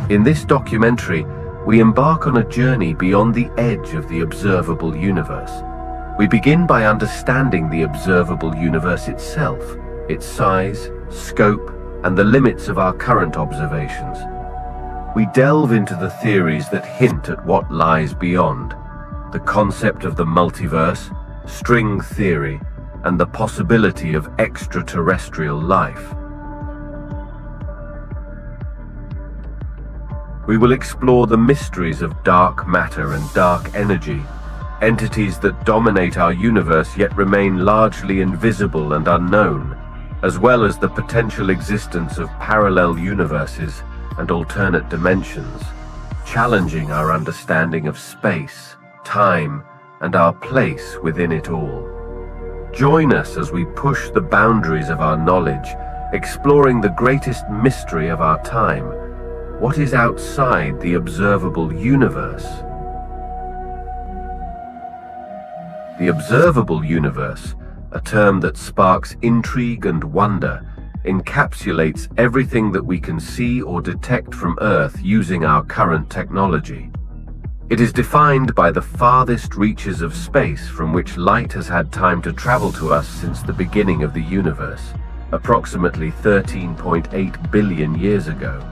In this documentary, we embark on a journey beyond the edge of the observable universe. We begin by understanding the observable universe itself, its size, scope, and the limits of our current observations. We delve into the theories that hint at what lies beyond, the concept of the multiverse, string theory, and the possibility of extraterrestrial life. We will explore the mysteries of dark matter and dark energy, entities that dominate our universe yet remain largely invisible and unknown, as well as the potential existence of parallel universes and alternate dimensions, challenging our understanding of space, time, and our place within it all. Join us as we push the boundaries of our knowledge, exploring the greatest mystery of our time. What is outside the observable universe? The observable universe, a term that sparks intrigue and wonder, encapsulates everything that we can see or detect from Earth using our current technology. It is defined by the farthest reaches of space from which light has had time to travel to us since the beginning of the universe, approximately 13.8 billion years ago.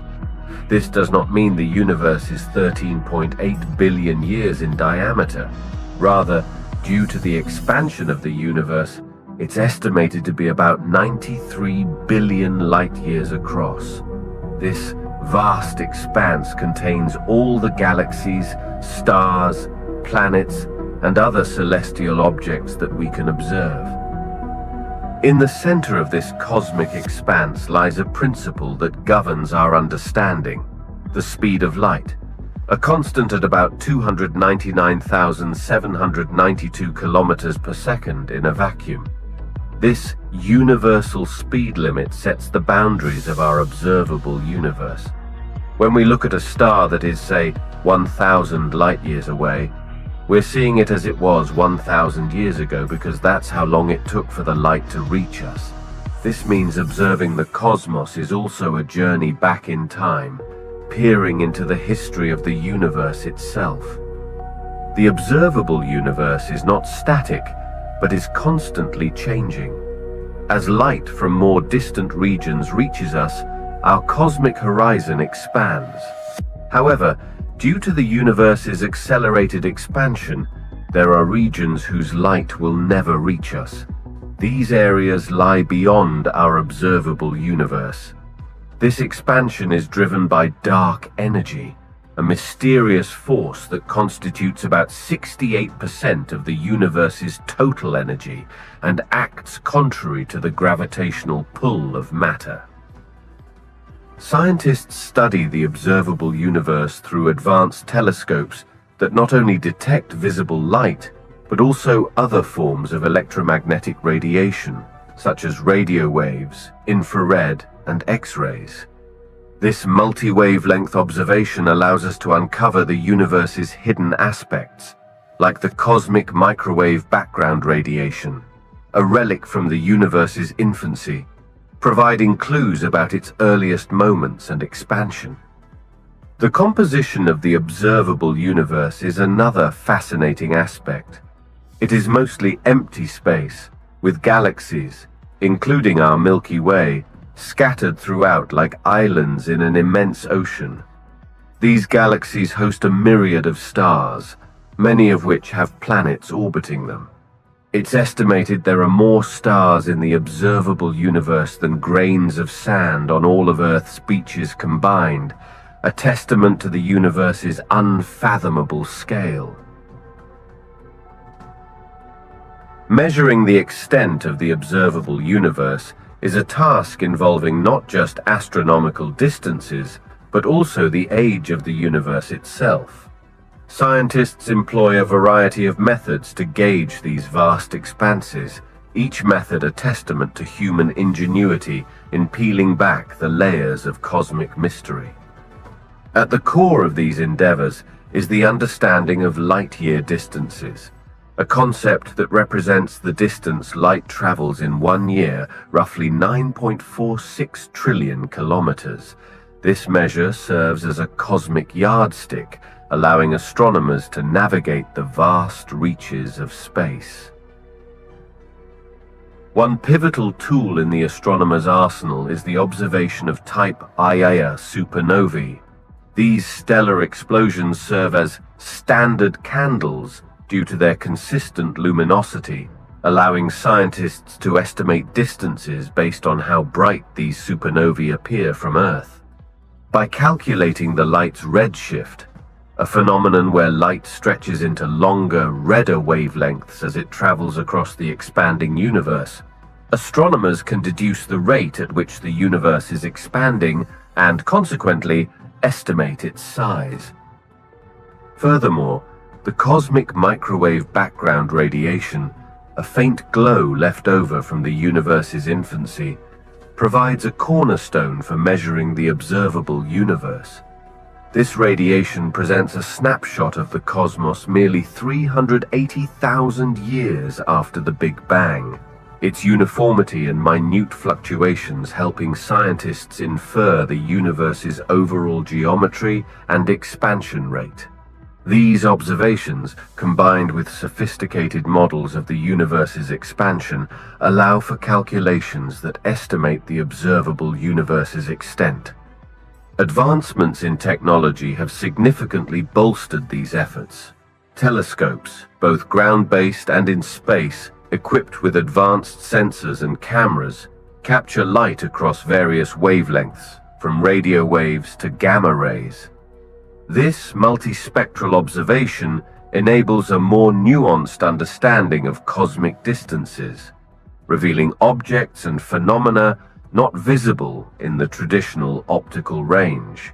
This does not mean the universe is 13.8 billion years in diameter. Rather, due to the expansion of the universe, it's estimated to be about 93 billion light-years across. This vast expanse contains all the galaxies, stars, planets, and other celestial objects that we can observe. In the center of this cosmic expanse lies a principle that governs our understanding: the speed of light, a constant at about 299,792 kilometers per second in a vacuum. This universal speed limit sets the boundaries of our observable universe. When we look at a star that is, say, 1,000 light-years away, we're seeing it as it was 1,000 years ago because that's how long it took for the light to reach us. This means observing the cosmos is also a journey back in time, peering into the history of the universe itself. The observable universe is not static, but is constantly changing. As light from more distant regions reaches us, our cosmic horizon expands. However, due to the universe's accelerated expansion, there are regions whose light will never reach us. These areas lie beyond our observable universe. This expansion is driven by dark energy, a mysterious force that constitutes about 68% of the universe's total energy and acts contrary to the gravitational pull of matter. Scientists study the observable universe through advanced telescopes that not only detect visible light, but also other forms of electromagnetic radiation, such as radio waves, infrared, and X-rays. This multi-wavelength observation allows us to uncover the universe's hidden aspects, like the cosmic microwave background radiation, a relic from the universe's infancy, providing clues about its earliest moments and expansion. The composition of the observable universe is another fascinating aspect. It is mostly empty space, with galaxies, including our Milky Way, scattered throughout like islands in an immense ocean. These galaxies host a myriad of stars, many of which have planets orbiting them. It's estimated there are more stars in the observable universe than grains of sand on all of Earth's beaches combined, a testament to the universe's unfathomable scale. Measuring the extent of the observable universe is a task involving not just astronomical distances, but also the age of the universe itself. Scientists employ a variety of methods to gauge these vast expanses, each method a testament to human ingenuity in peeling back the layers of cosmic mystery. At the core of these endeavors is the understanding of light-year distances, a concept that represents the distance light travels in 1 year, roughly 9.46 trillion kilometers. This measure serves as a cosmic yardstick, allowing astronomers to navigate the vast reaches of space. One pivotal tool in the astronomer's arsenal is the observation of type Ia supernovae. These stellar explosions serve as standard candles due to their consistent luminosity, allowing scientists to estimate distances based on how bright these supernovae appear from Earth. By calculating the light's redshift, a phenomenon where light stretches into longer, redder wavelengths as it travels across the expanding universe, astronomers can deduce the rate at which the universe is expanding and, consequently, estimate its size. Furthermore, the cosmic microwave background radiation, a faint glow left over from the universe's infancy, provides a cornerstone for measuring the observable universe. This radiation presents a snapshot of the cosmos merely 380,000 years after the Big Bang, its uniformity and minute fluctuations helping scientists infer the universe's overall geometry and expansion rate. These observations, combined with sophisticated models of the universe's expansion, allow for calculations that estimate the observable universe's extent. Advancements in technology have significantly bolstered these efforts. Telescopes, both ground-based and in space, equipped with advanced sensors and cameras, capture light across various wavelengths, from radio waves to gamma rays. This multispectral observation enables a more nuanced understanding of cosmic distances, revealing objects and phenomena not visible in the traditional optical range.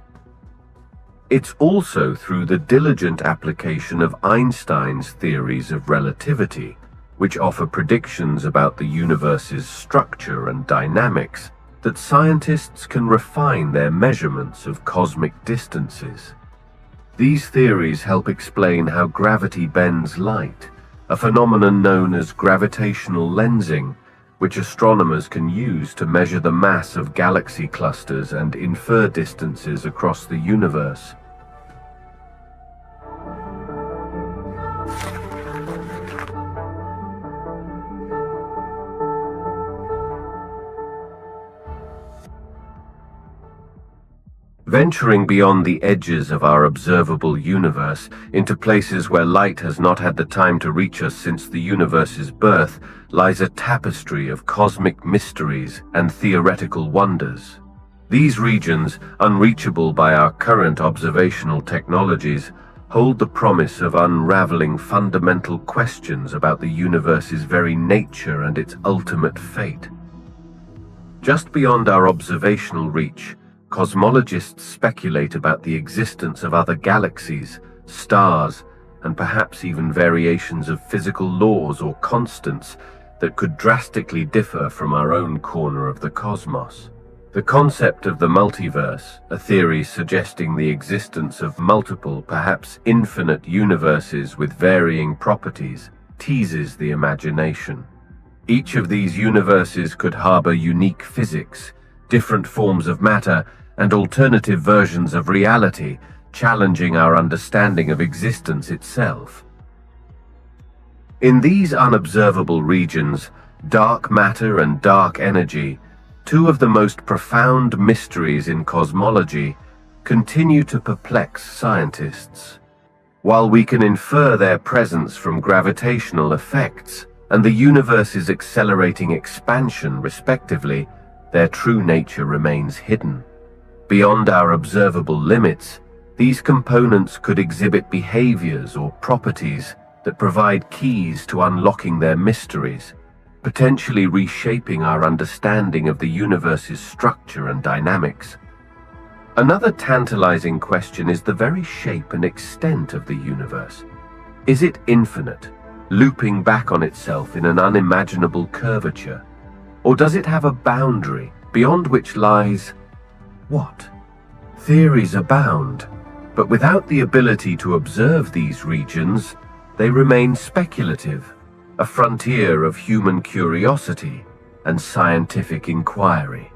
It's also through the diligent application of Einstein's theories of relativity, which offer predictions about the universe's structure and dynamics, that scientists can refine their measurements of cosmic distances. These theories help explain how gravity bends light, a phenomenon known as gravitational lensing, which astronomers can use to measure the mass of galaxy clusters and infer distances across the universe. Venturing beyond the edges of our observable universe into places where light has not had the time to reach us since the universe's birth lies a tapestry of cosmic mysteries and theoretical wonders. These regions, unreachable by our current observational technologies, hold the promise of unraveling fundamental questions about the universe's very nature and its ultimate fate. Just beyond our observational reach, cosmologists speculate about the existence of other galaxies, stars, and perhaps even variations of physical laws or constants that could drastically differ from our own corner of the cosmos. The concept of the multiverse, a theory suggesting the existence of multiple, perhaps infinite universes with varying properties, teases the imagination. Each of these universes could harbor unique physics, different forms of matter, and alternative versions of reality, challenging our understanding of existence itself. In these unobservable regions, dark matter and dark energy, two of the most profound mysteries in cosmology, continue to perplex scientists. While we can infer their presence from gravitational effects and the universe's accelerating expansion respectively, their true nature remains hidden. Beyond our observable limits, these components could exhibit behaviors or properties that provide keys to unlocking their mysteries, potentially reshaping our understanding of the universe's structure and dynamics. Another tantalizing question is the very shape and extent of the universe. Is it infinite, looping back on itself in an unimaginable curvature? Or does it have a boundary beyond which lies what? Theories abound, but without the ability to observe these regions, they remain speculative, a frontier of human curiosity and scientific inquiry.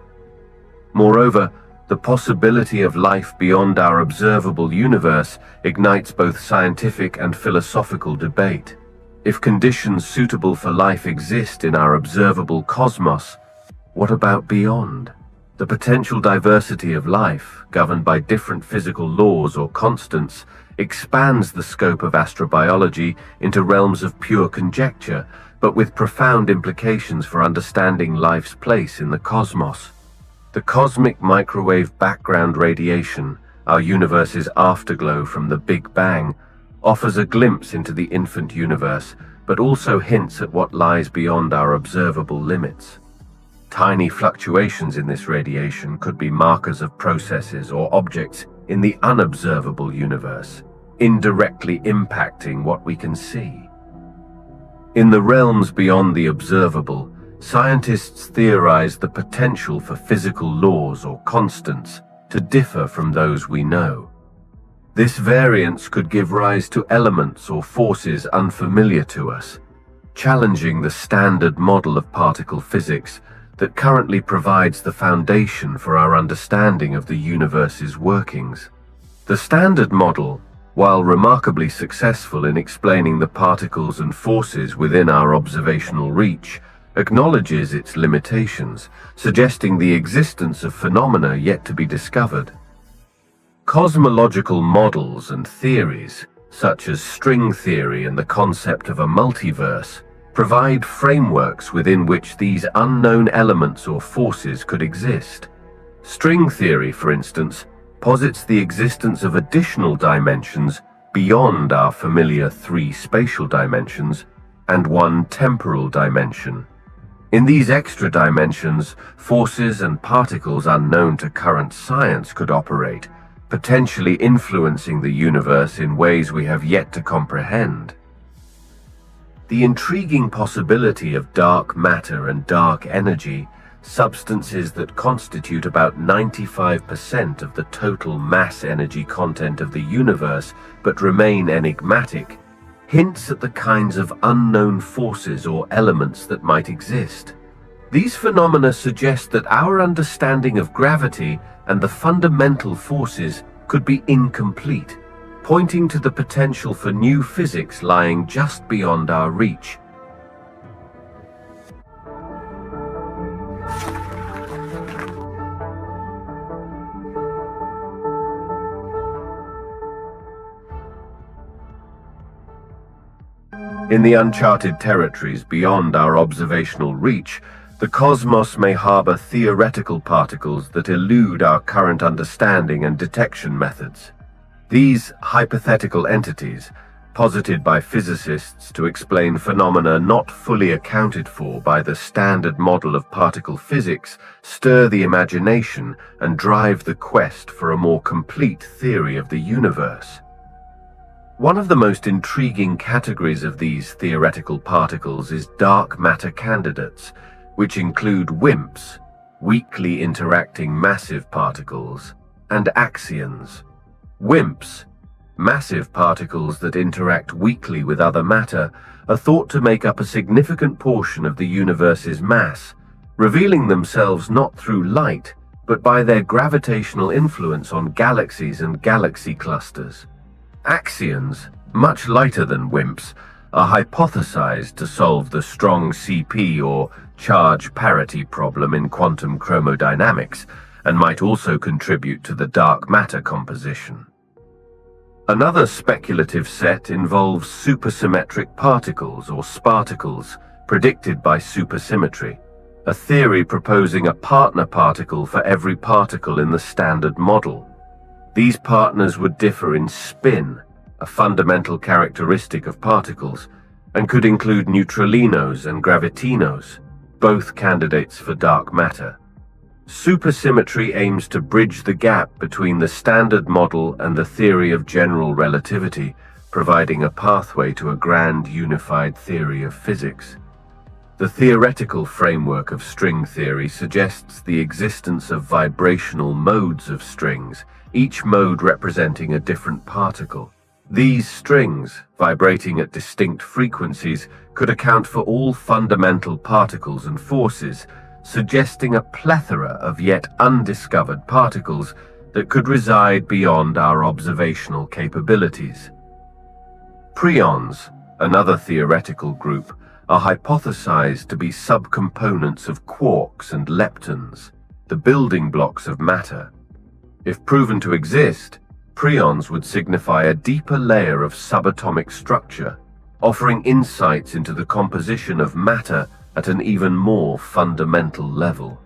Moreover, The possibility of life beyond our observable universe ignites both scientific and philosophical debate. If conditions suitable for life exist in our observable cosmos, what about beyond? The potential diversity of life, governed by different physical laws or constants, expands the scope of astrobiology into realms of pure conjecture, but with profound implications for understanding life's place in the cosmos. The cosmic microwave background radiation, our universe's afterglow from the Big Bang, offers a glimpse into the infant universe, but also hints at what lies beyond our observable limits. Tiny fluctuations in this radiation could be markers of processes or objects in the unobservable universe, indirectly impacting what we can see. In the realms beyond the observable, scientists theorize the potential for physical laws or constants to differ from those we know. This variance could give rise to elements or forces unfamiliar to us, challenging the standard model of particle physics that currently provides the foundation for our understanding of the universe's workings. The standard model, while remarkably successful in explaining the particles and forces within our observational reach, acknowledges its limitations, suggesting the existence of phenomena yet to be discovered. Cosmological models and theories, such as string theory and the concept of a multiverse, provide frameworks within which these unknown elements or forces could exist. String theory, for instance, posits the existence of additional dimensions beyond our familiar 3 spatial dimensions and 1 temporal dimension. In these extra dimensions, forces and particles unknown to current science could operate, potentially influencing the universe in ways we have yet to comprehend. The intriguing possibility of dark matter and dark energy, substances that constitute about 95% of the total mass energy content of the universe but remain enigmatic, hints at the kinds of unknown forces or elements that might exist. These phenomena suggest that our understanding of gravity and the fundamental forces could be incomplete, pointing to the potential for new physics lying just beyond our reach. In the uncharted territories beyond our observational reach, the cosmos may harbor theoretical particles that elude our current understanding and detection methods. These hypothetical entities, posited by physicists to explain phenomena not fully accounted for by the standard model of particle physics, stir the imagination and drive the quest for a more complete theory of the universe. One of the most intriguing categories of these theoretical particles is dark matter candidates, which include WIMPs, weakly interacting massive particles, and axions. WIMPs, massive particles that interact weakly with other matter, are thought to make up a significant portion of the universe's mass, revealing themselves not through light, but by their gravitational influence on galaxies and galaxy clusters. Axions, much lighter than WIMPs, are hypothesized to solve the strong CP or charge parity problem in quantum chromodynamics, and might also contribute to the dark matter composition. Another speculative set involves supersymmetric particles or sparticles, predicted by supersymmetry, a theory proposing a partner particle for every particle in the standard model. These partners would differ in spin, a fundamental characteristic of particles, and could include neutralinos and gravitinos, both candidates for dark matter. Supersymmetry aims to bridge the gap between the standard model and the theory of general relativity, providing a pathway to a grand unified theory of physics. The theoretical framework of string theory suggests the existence of vibrational modes of strings, each mode representing a different particle. These strings, vibrating at distinct frequencies, could account for all fundamental particles and forces, suggesting a plethora of yet undiscovered particles that could reside beyond our observational capabilities. Preons, another theoretical group, are hypothesized to be subcomponents of quarks and leptons, the building blocks of matter. If proven to exist, preons would signify a deeper layer of subatomic structure, offering insights into the composition of matter at an even more fundamental level.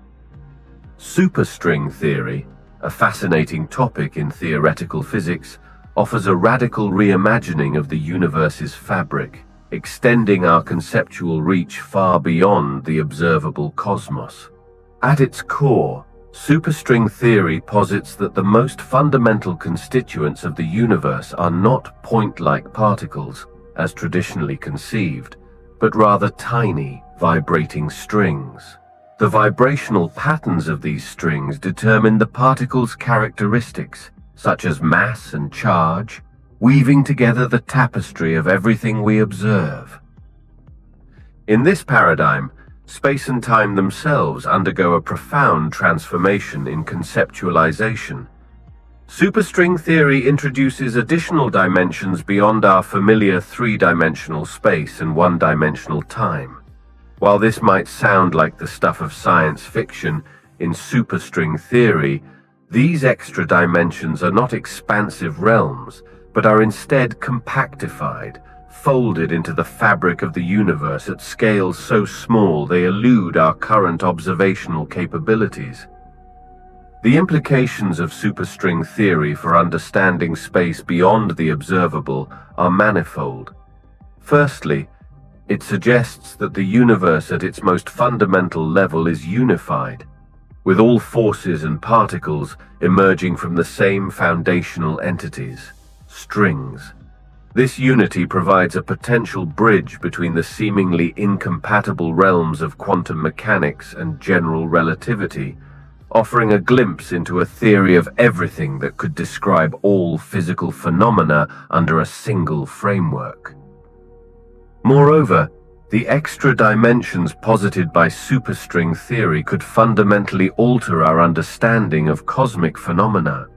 Superstring theory, a fascinating topic in theoretical physics, offers a radical reimagining of the universe's fabric, extending our conceptual reach far beyond the observable cosmos. At its core, superstring theory posits that the most fundamental constituents of the universe are not point-like particles, as traditionally conceived, but rather tiny, vibrating strings. The vibrational patterns of these strings determine the particles' characteristics, such as mass and charge, weaving together the tapestry of everything we observe. In this paradigm, space and time themselves undergo a profound transformation in conceptualization. Superstring theory introduces additional dimensions beyond our familiar three-dimensional space and one-dimensional time. While this might sound like the stuff of science fiction, in superstring theory, these extra dimensions are not expansive realms, but are instead compactified, folded into the fabric of the universe at scales so small they elude our current observational capabilities. The implications of superstring theory for understanding space beyond the observable are manifold. Firstly, it suggests that the universe at its most fundamental level is unified, with all forces and particles emerging from the same foundational entities, strings. This unity provides a potential bridge between the seemingly incompatible realms of quantum mechanics and general relativity, offering a glimpse into a theory of everything that could describe all physical phenomena under a single framework. Moreover, the extra dimensions posited by superstring theory could fundamentally alter our understanding of cosmic phenomena.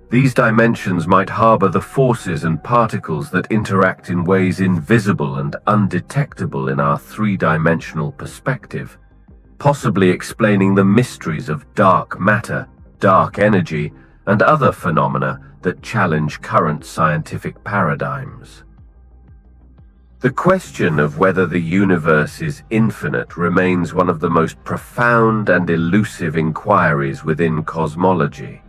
These dimensions might harbor the forces and particles that interact in ways invisible and undetectable in our three-dimensional perspective, possibly explaining the mysteries of dark matter, dark energy, and other phenomena that challenge current scientific paradigms. The question of whether the universe is infinite remains one of the most profound and elusive inquiries within cosmology.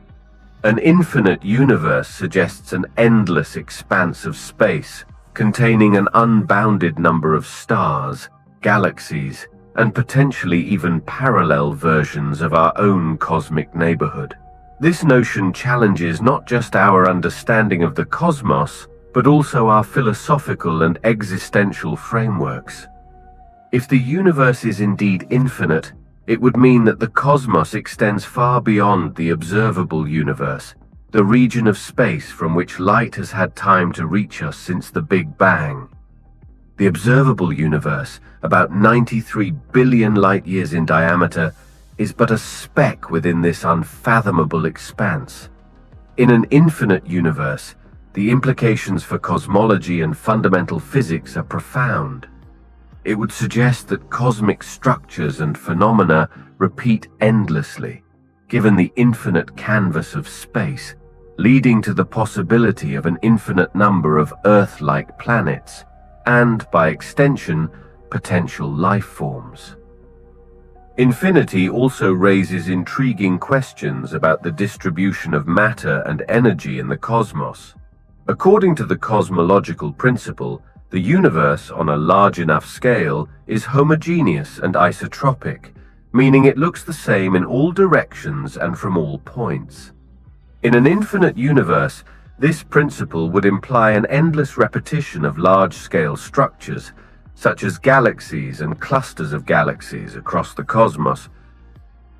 An infinite universe suggests an endless expanse of space, containing an unbounded number of stars, galaxies, and potentially even parallel versions of our own cosmic neighborhood. This notion challenges not just our understanding of the cosmos, but also our philosophical and existential frameworks. If the universe is indeed infinite, it would mean that the cosmos extends far beyond the observable universe, the region of space from which light has had time to reach us since the Big Bang. The observable universe, about 93 billion light-years in diameter, is but a speck within this unfathomable expanse. In an infinite universe, the implications for cosmology and fundamental physics are profound. It would suggest that cosmic structures and phenomena repeat endlessly, given the infinite canvas of space, leading to the possibility of an infinite number of Earth-like planets, and, by extension, potential life forms. Infinity also raises intriguing questions about the distribution of matter and energy in the cosmos. According to the cosmological principle, the universe on a large enough scale is homogeneous and isotropic, meaning it looks the same in all directions and from all points. In an infinite universe, this principle would imply an endless repetition of large-scale structures, such as galaxies and clusters of galaxies across the cosmos.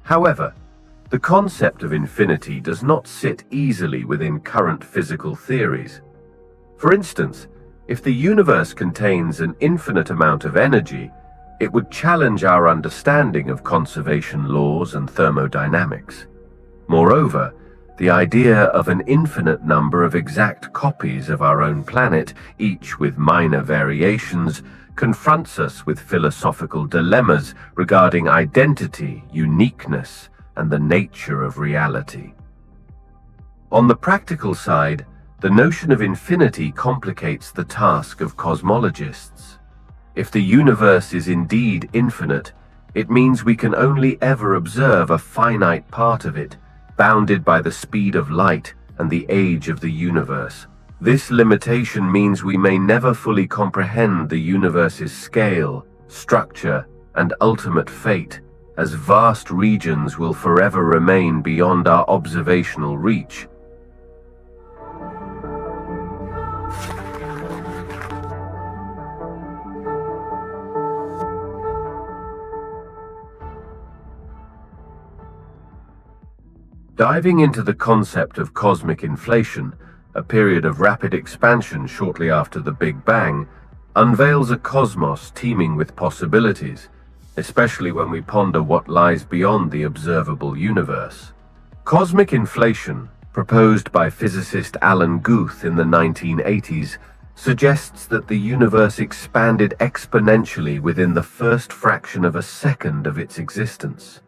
However, the concept of infinity does not sit easily within current physical theories. For instance, if the universe contains an infinite amount of energy, It would challenge our understanding of conservation laws and thermodynamics. Moreover, the idea of an infinite number of exact copies of our own planet, each with minor variations, confronts us with philosophical dilemmas regarding identity, uniqueness, and the nature of reality. On the practical side, the notion of infinity complicates the task of cosmologists. If the universe is indeed infinite, it means we can only ever observe a finite part of it, bounded by the speed of light and the age of the universe. This limitation means we may never fully comprehend the universe's scale, structure, and ultimate fate, as vast regions will forever remain beyond our observational reach. Diving into the concept of cosmic inflation, a period of rapid expansion shortly after the Big Bang, unveils a cosmos teeming with possibilities, especially when we ponder what lies beyond the observable universe. Cosmic inflation, proposed by physicist Alan Guth in the 1980s, suggests that the universe expanded exponentially within the first fraction of a second of its existence.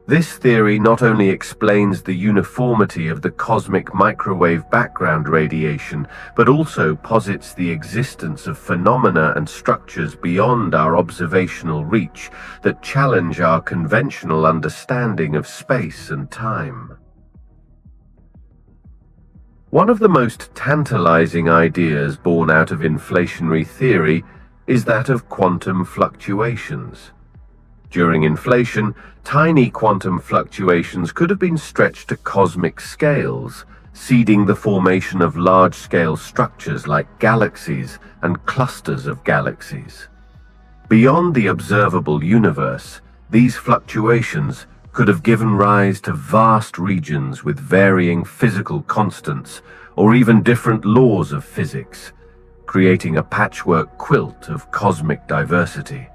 This theory not only explains the uniformity of the cosmic microwave background radiation, but also posits the existence of phenomena and structures beyond our observational reach that challenge our conventional understanding of space and time. One of the most tantalizing ideas born out of inflationary theory is that of quantum fluctuations. During inflation, tiny quantum fluctuations could have been stretched to cosmic scales, seeding the formation of large-scale structures like galaxies and clusters of galaxies. Beyond the observable universe, these fluctuations could have given rise to vast regions with varying physical constants or even different laws of physics, creating a patchwork quilt of cosmic diversity.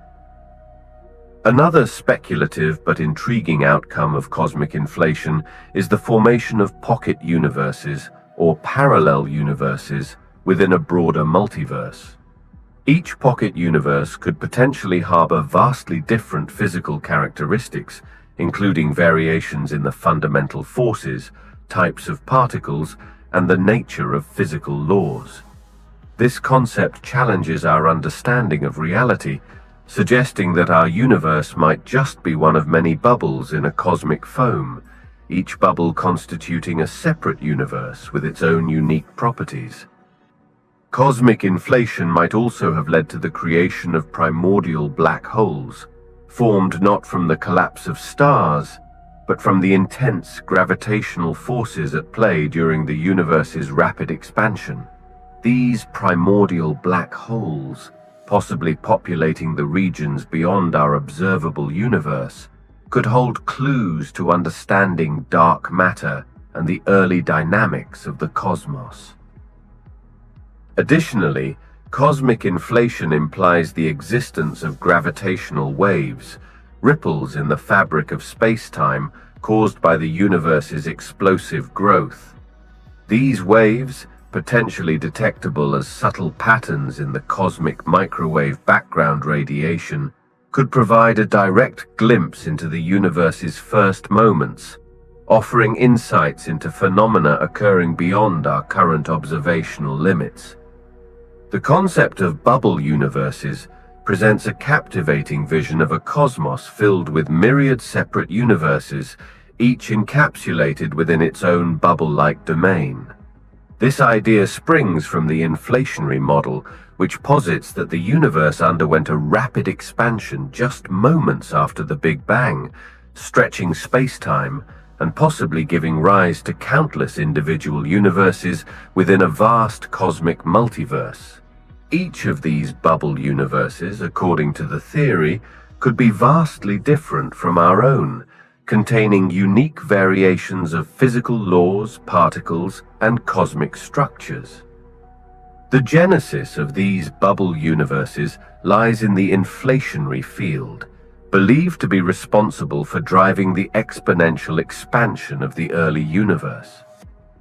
Another speculative but intriguing outcome of cosmic inflation is the formation of pocket universes or parallel universes within a broader multiverse. Each pocket universe could potentially harbor vastly different physical characteristics, including variations in the fundamental forces, types of particles, and the nature of physical laws. This concept challenges our understanding of reality, suggesting that our universe might just be one of many bubbles in a cosmic foam, each bubble constituting a separate universe with its own unique properties. Cosmic inflation might also have led to the creation of primordial black holes, formed not from the collapse of stars, but from the intense gravitational forces at play during the universe's rapid expansion. These primordial black holes, possibly populating the regions beyond our observable universe, could hold clues to understanding dark matter and the early dynamics of the cosmos. Additionally, cosmic inflation implies the existence of gravitational waves, ripples in the fabric of space-time caused by the universe's explosive growth. These waves, potentially detectable as subtle patterns in the cosmic microwave background radiation, could provide a direct glimpse into the universe's first moments, offering insights into phenomena occurring beyond our current observational limits. The concept of bubble universes presents a captivating vision of a cosmos filled with myriad separate universes, each encapsulated within its own bubble-like domain. This idea springs from the inflationary model, which posits that the universe underwent a rapid expansion just moments after the Big Bang, stretching space-time and possibly giving rise to countless individual universes within a vast cosmic multiverse. Each of these bubble universes, according to the theory, could be vastly different from our own, containing unique variations of physical laws, particles, and cosmic structures. The genesis of these bubble universes lies in the inflationary field, believed to be responsible for driving the exponential expansion of the early universe.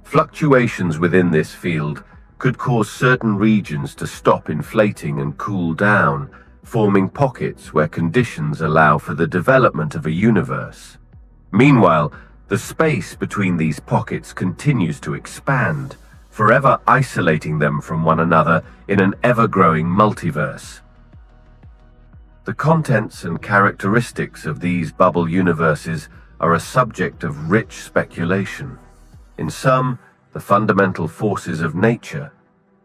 Fluctuations within this field could cause certain regions to stop inflating and cool down, forming pockets where conditions allow for the development of a universe. Meanwhile, the space between these pockets continues to expand, forever isolating them from one another in an ever-growing multiverse. The contents and characteristics of these bubble universes are a subject of rich speculation. In some, the fundamental forces of nature,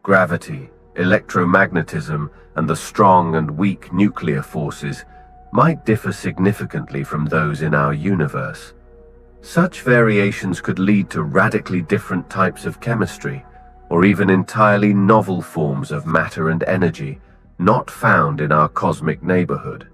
gravity, electromagnetism, and the strong and weak nuclear forces, might differ significantly from those in our universe. Such variations could lead to radically different types of chemistry, or even entirely novel forms of matter and energy, not found in our cosmic neighborhood.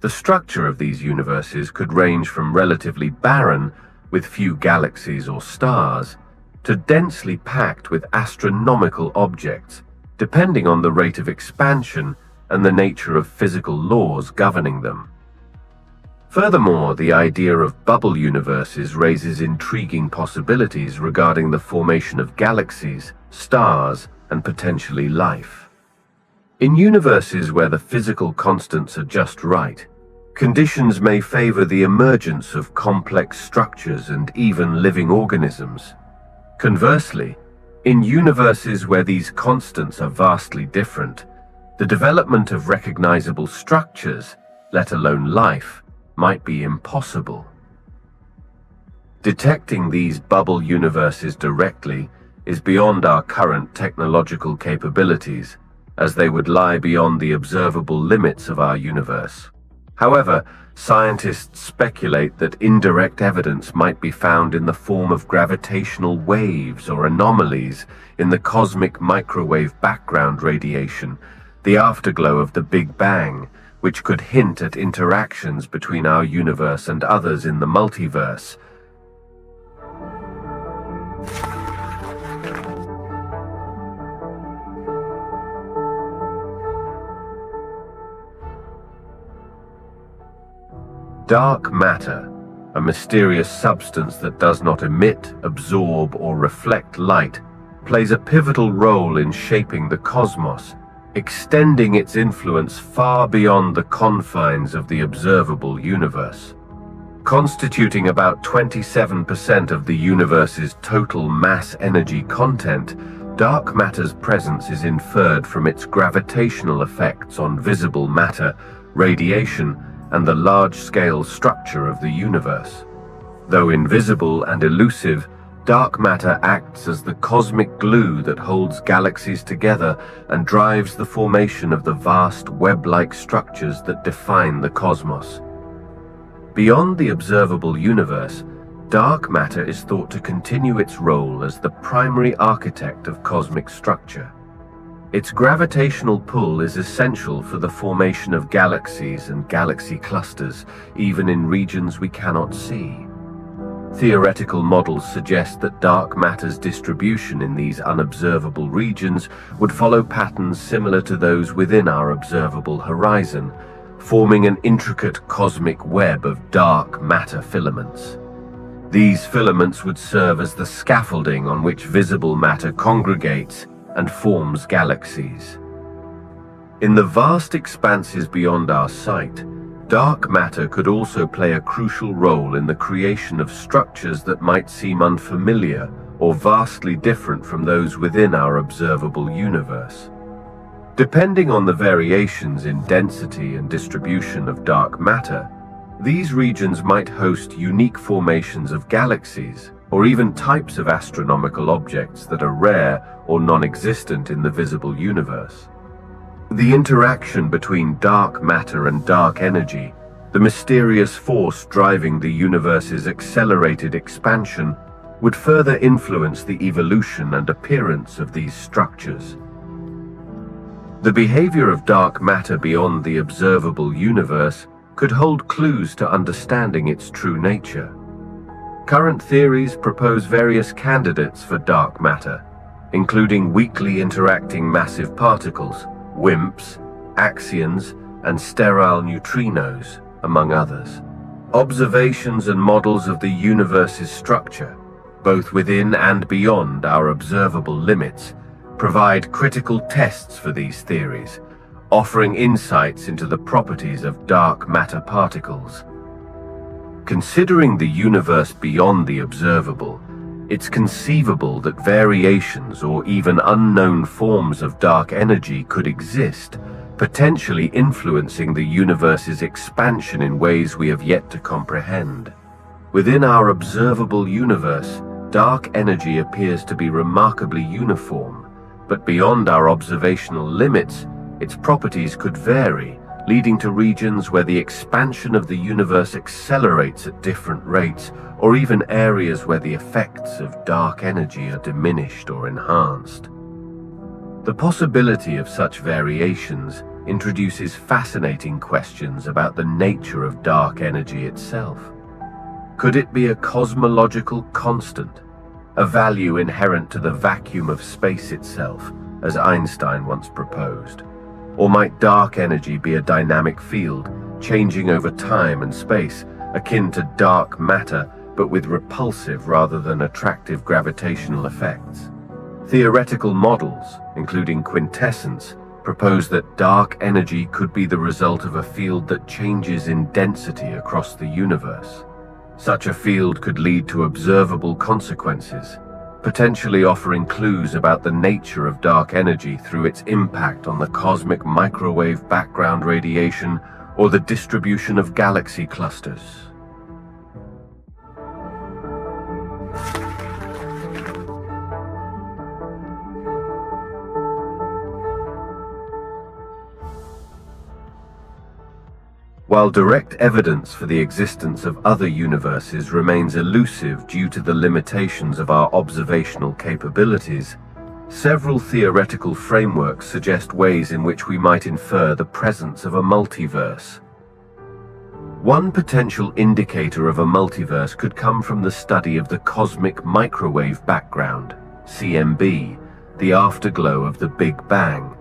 The structure of these universes could range from relatively barren, with few galaxies or stars, to densely packed with astronomical objects, depending on the rate of expansion and the nature of physical laws governing them. Furthermore, the idea of bubble universes raises intriguing possibilities regarding the formation of galaxies, stars, and potentially life. In universes where the physical constants are just right, conditions may favor the emergence of complex structures and even living organisms. Conversely, in universes where these constants are vastly different, the development of recognizable structures, let alone life, might be impossible. Detecting these bubble universes directly is beyond our current technological capabilities, as they would lie beyond the observable limits of our universe. However, scientists speculate that indirect evidence might be found in the form of gravitational waves or anomalies in the cosmic microwave background radiation, the afterglow of the Big Bang, which could hint at interactions between our universe and others in the multiverse. Dark matter, a mysterious substance that does not emit, absorb, or reflect light, plays a pivotal role in shaping the cosmos, extending its influence far beyond the confines of the observable universe. Constituting about 27% of the universe's total mass energy content, dark matter's presence is inferred from its gravitational effects on visible matter, radiation, and the large-scale structure of the universe. Though invisible and elusive, dark matter acts as the cosmic glue that holds galaxies together and drives the formation of the vast web-like structures that define the cosmos. Beyond the observable universe, dark matter is thought to continue its role as the primary architect of cosmic structure. Its gravitational pull is essential for the formation of galaxies and galaxy clusters, even in regions we cannot see. Theoretical models suggest that dark matter's distribution in these unobservable regions would follow patterns similar to those within our observable horizon, forming an intricate cosmic web of dark matter filaments. These filaments would serve as the scaffolding on which visible matter congregates and forms galaxies. In the vast expanses beyond our sight, dark matter could also play a crucial role in the creation of structures that might seem unfamiliar or vastly different from those within our observable universe. Depending on the variations in density and distribution of dark matter, these regions might host unique formations of galaxies, or even types of astronomical objects that are rare or non-existent in the visible universe. The interaction between dark matter and dark energy, the mysterious force driving the universe's accelerated expansion, would further influence the evolution and appearance of these structures. The behavior of dark matter beyond the observable universe could hold clues to understanding its true nature. Current theories propose various candidates for dark matter, including weakly interacting massive particles, WIMPs, axions, and sterile neutrinos, among others. Observations and models of the universe's structure, both within and beyond our observable limits, provide critical tests for these theories, offering insights into the properties of dark matter particles. Considering the universe beyond the observable, it's conceivable that variations or even unknown forms of dark energy could exist, potentially influencing the universe's expansion in ways we have yet to comprehend. Within our observable universe, dark energy appears to be remarkably uniform, but beyond our observational limits, its properties could vary, leading to regions where the expansion of the universe accelerates at different rates, or even areas where the effects of dark energy are diminished or enhanced. The possibility of such variations introduces fascinating questions about the nature of dark energy itself. Could it be a cosmological constant, a value inherent to the vacuum of space itself, as Einstein once proposed? Or might dark energy be a dynamic field, changing over time and space, akin to dark matter, but with repulsive rather than attractive gravitational effects? Theoretical models, including quintessence, propose that dark energy could be the result of a field that changes in density across the universe. Such a field could lead to observable consequences, potentially offering clues about the nature of dark energy through its impact on the cosmic microwave background radiation or the distribution of galaxy clusters. While direct evidence for the existence of other universes remains elusive due to the limitations of our observational capabilities, several theoretical frameworks suggest ways in which we might infer the presence of a multiverse. One potential indicator of a multiverse could come from the study of the cosmic microwave background, CMB, the afterglow of the Big Bang.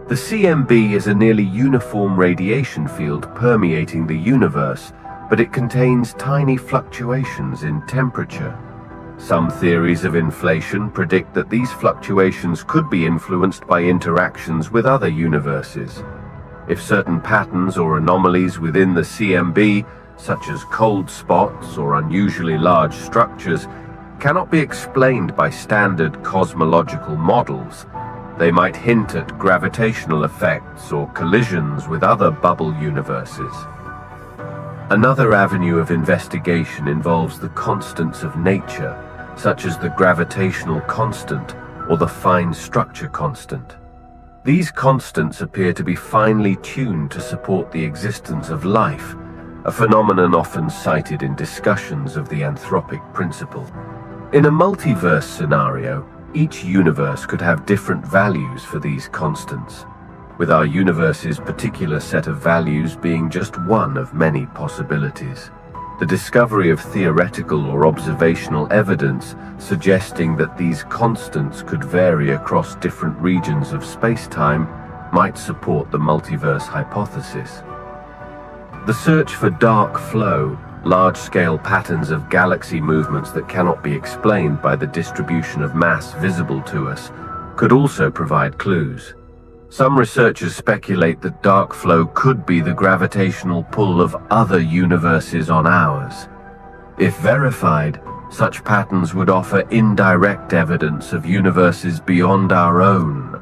The CMB is a nearly uniform radiation field permeating the universe, but it contains tiny fluctuations in temperature. Some theories of inflation predict that these fluctuations could be influenced by interactions with other universes. If certain patterns or anomalies within the CMB, such as cold spots or unusually large structures, cannot be explained by standard cosmological models, they might hint at gravitational effects or collisions with other bubble universes. Another avenue of investigation involves the constants of nature, such as the gravitational constant or the fine structure constant. These constants appear to be finely tuned to support the existence of life, a phenomenon often cited in discussions of the anthropic principle. In a multiverse scenario, each universe could have different values for these constants, with our universe's particular set of values being just one of many possibilities. The discovery of theoretical or observational evidence suggesting that these constants could vary across different regions of space-time might support the multiverse hypothesis. The search for dark flow, large-scale patterns of galaxy movements that cannot be explained by the distribution of mass visible to us, could also provide clues. Some researchers speculate that dark flow could be the gravitational pull of other universes on ours. If verified, such patterns would offer indirect evidence of universes beyond our own.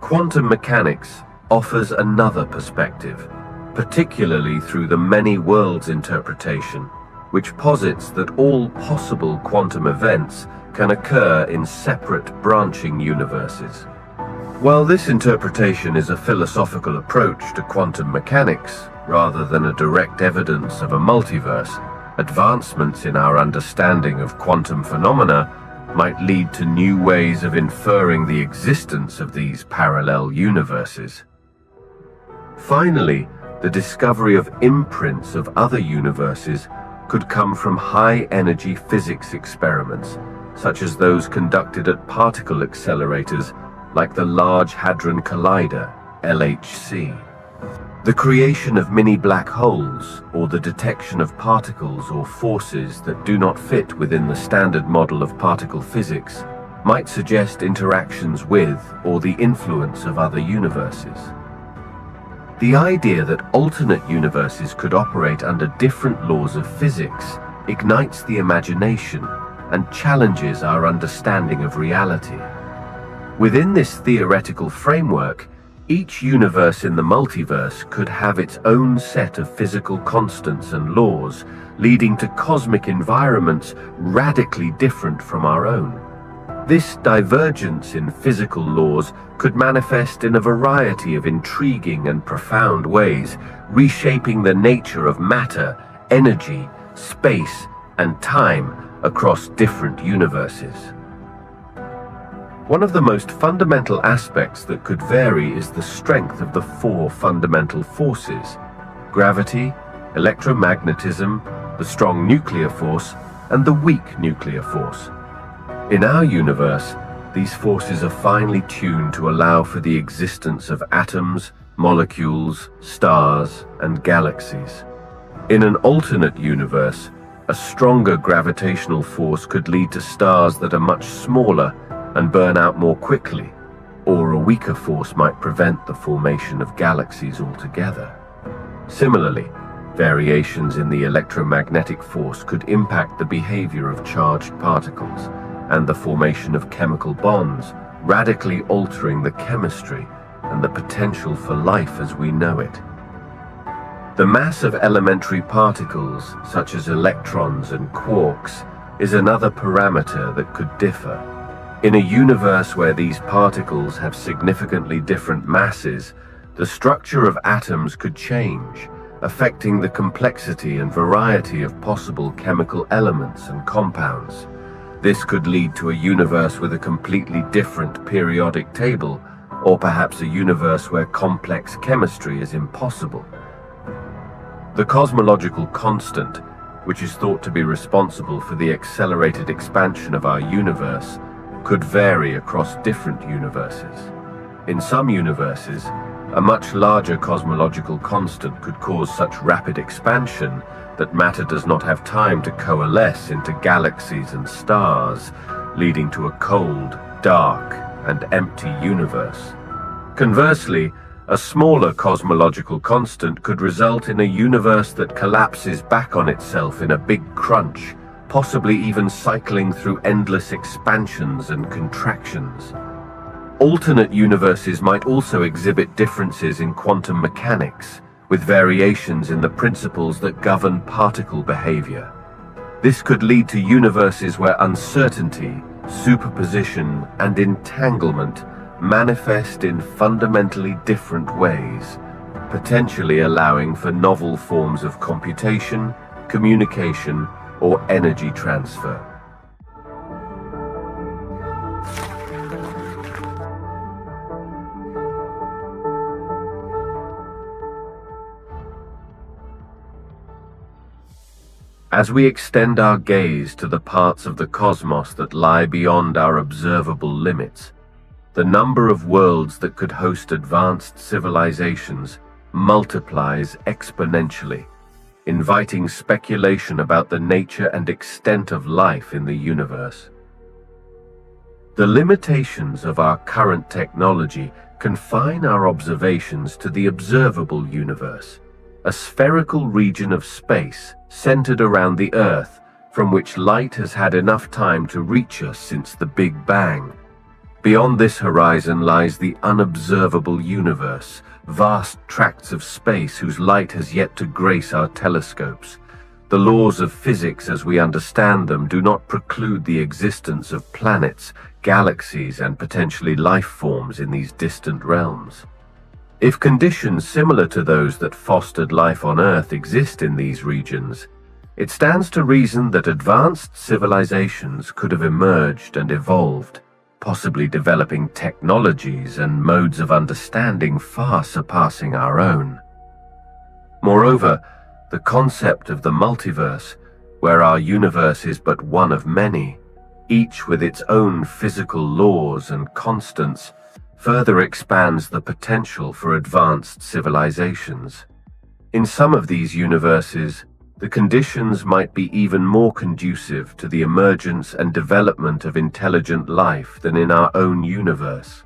Quantum mechanics offers another perspective, particularly through the many worlds interpretation, which posits that all possible quantum events can occur in separate branching universes. While this interpretation is a philosophical approach to quantum mechanics, rather than a direct evidence of a multiverse, advancements in our understanding of quantum phenomena might lead to new ways of inferring the existence of these parallel universes. Finally, the discovery of imprints of other universes could come from high-energy physics experiments, such as those conducted at particle accelerators like the Large Hadron Collider, LHC. The creation of mini black holes, or the detection of particles or forces that do not fit within the standard model of particle physics, might suggest interactions with or the influence of other universes. The idea that alternate universes could operate under different laws of physics ignites the imagination and challenges our understanding of reality. Within this theoretical framework, each universe in the multiverse could have its own set of physical constants and laws, leading to cosmic environments radically different from our own. This divergence in physical laws could manifest in a variety of intriguing and profound ways, reshaping the nature of matter, energy, space, and time across different universes. One of the most fundamental aspects that could vary is the strength of the four fundamental forces: gravity, electromagnetism, the strong nuclear force, and the weak nuclear force. In our universe, these forces are finely tuned to allow for the existence of atoms, molecules, stars, and galaxies. In an alternate universe, a stronger gravitational force could lead to stars that are much smaller and burn out more quickly, or a weaker force might prevent the formation of galaxies altogether. Similarly, variations in the electromagnetic force could impact the behavior of charged particles and the formation of chemical bonds, radically altering the chemistry and the potential for life as we know it. The mass of elementary particles, such as electrons and quarks, is another parameter that could differ. In a universe where these particles have significantly different masses, the structure of atoms could change, affecting the complexity and variety of possible chemical elements and compounds. This could lead to a universe with a completely different periodic table, or perhaps a universe where complex chemistry is impossible. The cosmological constant, which is thought to be responsible for the accelerated expansion of our universe, could vary across different universes. In some universes, a much larger cosmological constant could cause such rapid expansion that matter does not have time to coalesce into galaxies and stars, leading to a cold, dark, and empty universe. Conversely, a smaller cosmological constant could result in a universe that collapses back on itself in a big crunch, possibly even cycling through endless expansions and contractions. Alternate universes might also exhibit differences in quantum mechanics, with variations in the principles that govern particle behavior. This could lead to universes where uncertainty, superposition, and entanglement manifest in fundamentally different ways, potentially allowing for novel forms of computation, communication, or energy transfer. As we extend our gaze to the parts of the cosmos that lie beyond our observable limits, the number of worlds that could host advanced civilizations multiplies exponentially, inviting speculation about the nature and extent of life in the universe. The limitations of our current technology confine our observations to the observable universe, a spherical region of space centered around the Earth, from which light has had enough time to reach us since the Big Bang. Beyond this horizon lies the unobservable universe, vast tracts of space whose light has yet to grace our telescopes. The laws of physics as we understand them do not preclude the existence of planets, galaxies, and potentially life forms in these distant realms. If conditions similar to those that fostered life on Earth exist in these regions, it stands to reason that advanced civilizations could have emerged and evolved, possibly developing technologies and modes of understanding far surpassing our own. Moreover, the concept of the multiverse, where our universe is but one of many, each with its own physical laws and constants, further expands the potential for advanced civilizations. In some of these universes, the conditions might be even more conducive to the emergence and development of intelligent life than in our own universe.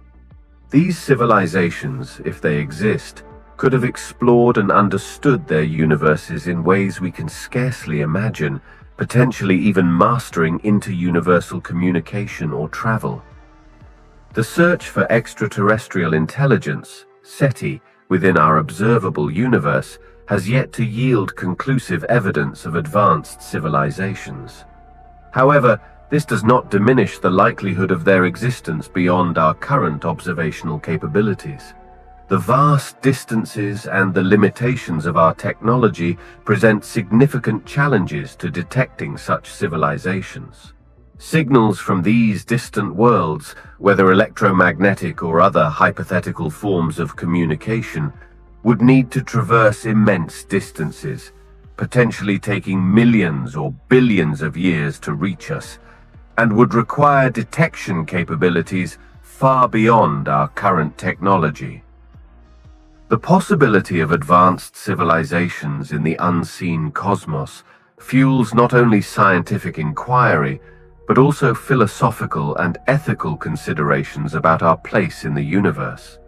These civilizations, if they exist, could have explored and understood their universes in ways we can scarcely imagine, potentially even mastering interuniversal communication or travel. The search for extraterrestrial intelligence, SETI, within our observable universe has yet to yield conclusive evidence of advanced civilizations. However, this does not diminish the likelihood of their existence beyond our current observational capabilities. The vast distances and the limitations of our technology present significant challenges to detecting such civilizations. Signals from these distant worlds, whether electromagnetic or other hypothetical forms of communication, would need to traverse immense distances, potentially taking millions or billions of years to reach us, and would require detection capabilities far beyond our current technology. The possibility of advanced civilizations in the unseen cosmos fuels not only scientific inquiry, but also philosophical and ethical considerations about our place in the universe.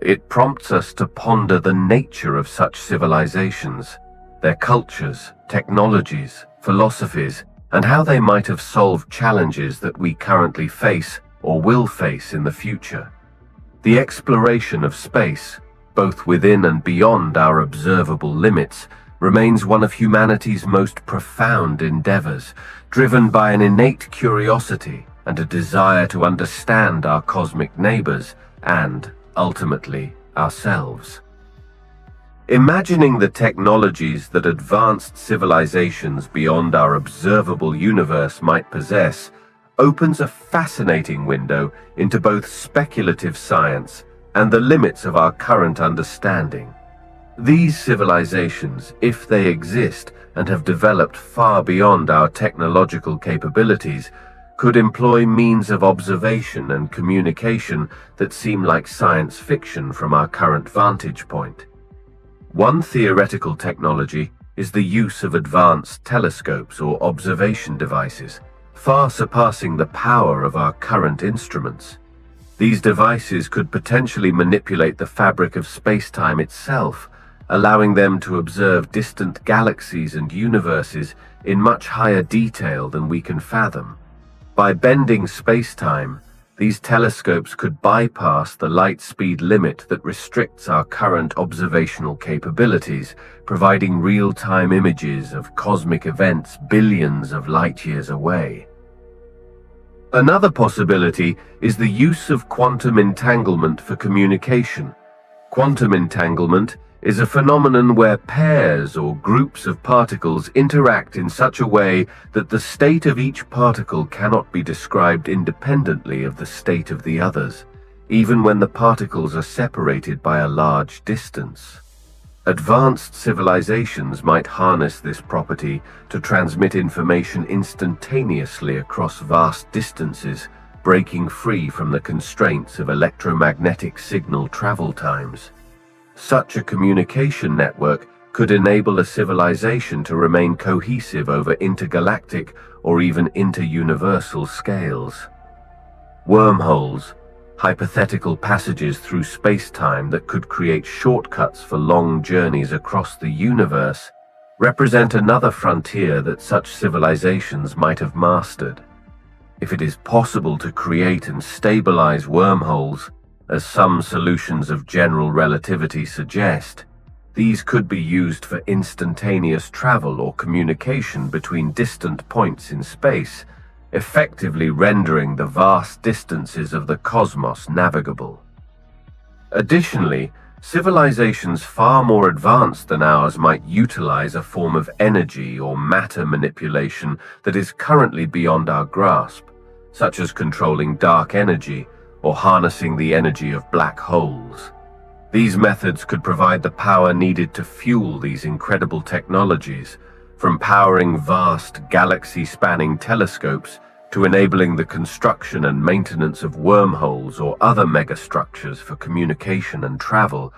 It prompts us to ponder the nature of such civilizations, their cultures, technologies, philosophies, and how they might have solved challenges that we currently face or will face in the future. The exploration of space, both within and beyond our observable limits, remains one of humanity's most profound endeavors, driven by an innate curiosity and a desire to understand our cosmic neighbors and, ultimately, ourselves. Imagining the technologies that advanced civilizations beyond our observable universe might possess opens a fascinating window into both speculative science and the limits of our current understanding. These civilizations, if they exist and have developed far beyond our technological capabilities, could employ means of observation and communication that seem like science fiction from our current vantage point. One theoretical technology is the use of advanced telescopes or observation devices, far surpassing the power of our current instruments. These devices could potentially manipulate the fabric of space-time itself, allowing them to observe distant galaxies and universes in much higher detail than we can fathom. By bending space-time, these telescopes could bypass the light speed limit that restricts our current observational capabilities, providing real-time images of cosmic events billions of light-years away. Another possibility is the use of quantum entanglement for communication. Quantum entanglement is a phenomenon where pairs or groups of particles interact in such a way that the state of each particle cannot be described independently of the state of the others, even when the particles are separated by a large distance. Advanced civilizations might harness this property to transmit information instantaneously across vast distances, breaking free from the constraints of electromagnetic signal travel times. Such a communication network could enable a civilization to remain cohesive over intergalactic or even interuniversal scales. Wormholes, hypothetical passages through space-time that could create shortcuts for long journeys across the universe, represent another frontier that such civilizations might have mastered. If it is possible to create and stabilize wormholes, as some solutions of general relativity suggest, these could be used for instantaneous travel or communication between distant points in space, effectively rendering the vast distances of the cosmos navigable. Additionally, civilizations far more advanced than ours might utilize a form of energy or matter manipulation that is currently beyond our grasp, such as controlling dark energy or harnessing the energy of black holes. These methods could provide the power needed to fuel these incredible technologies, from powering vast galaxy-spanning telescopes to enabling the construction and maintenance of wormholes or other megastructures for communication and travel.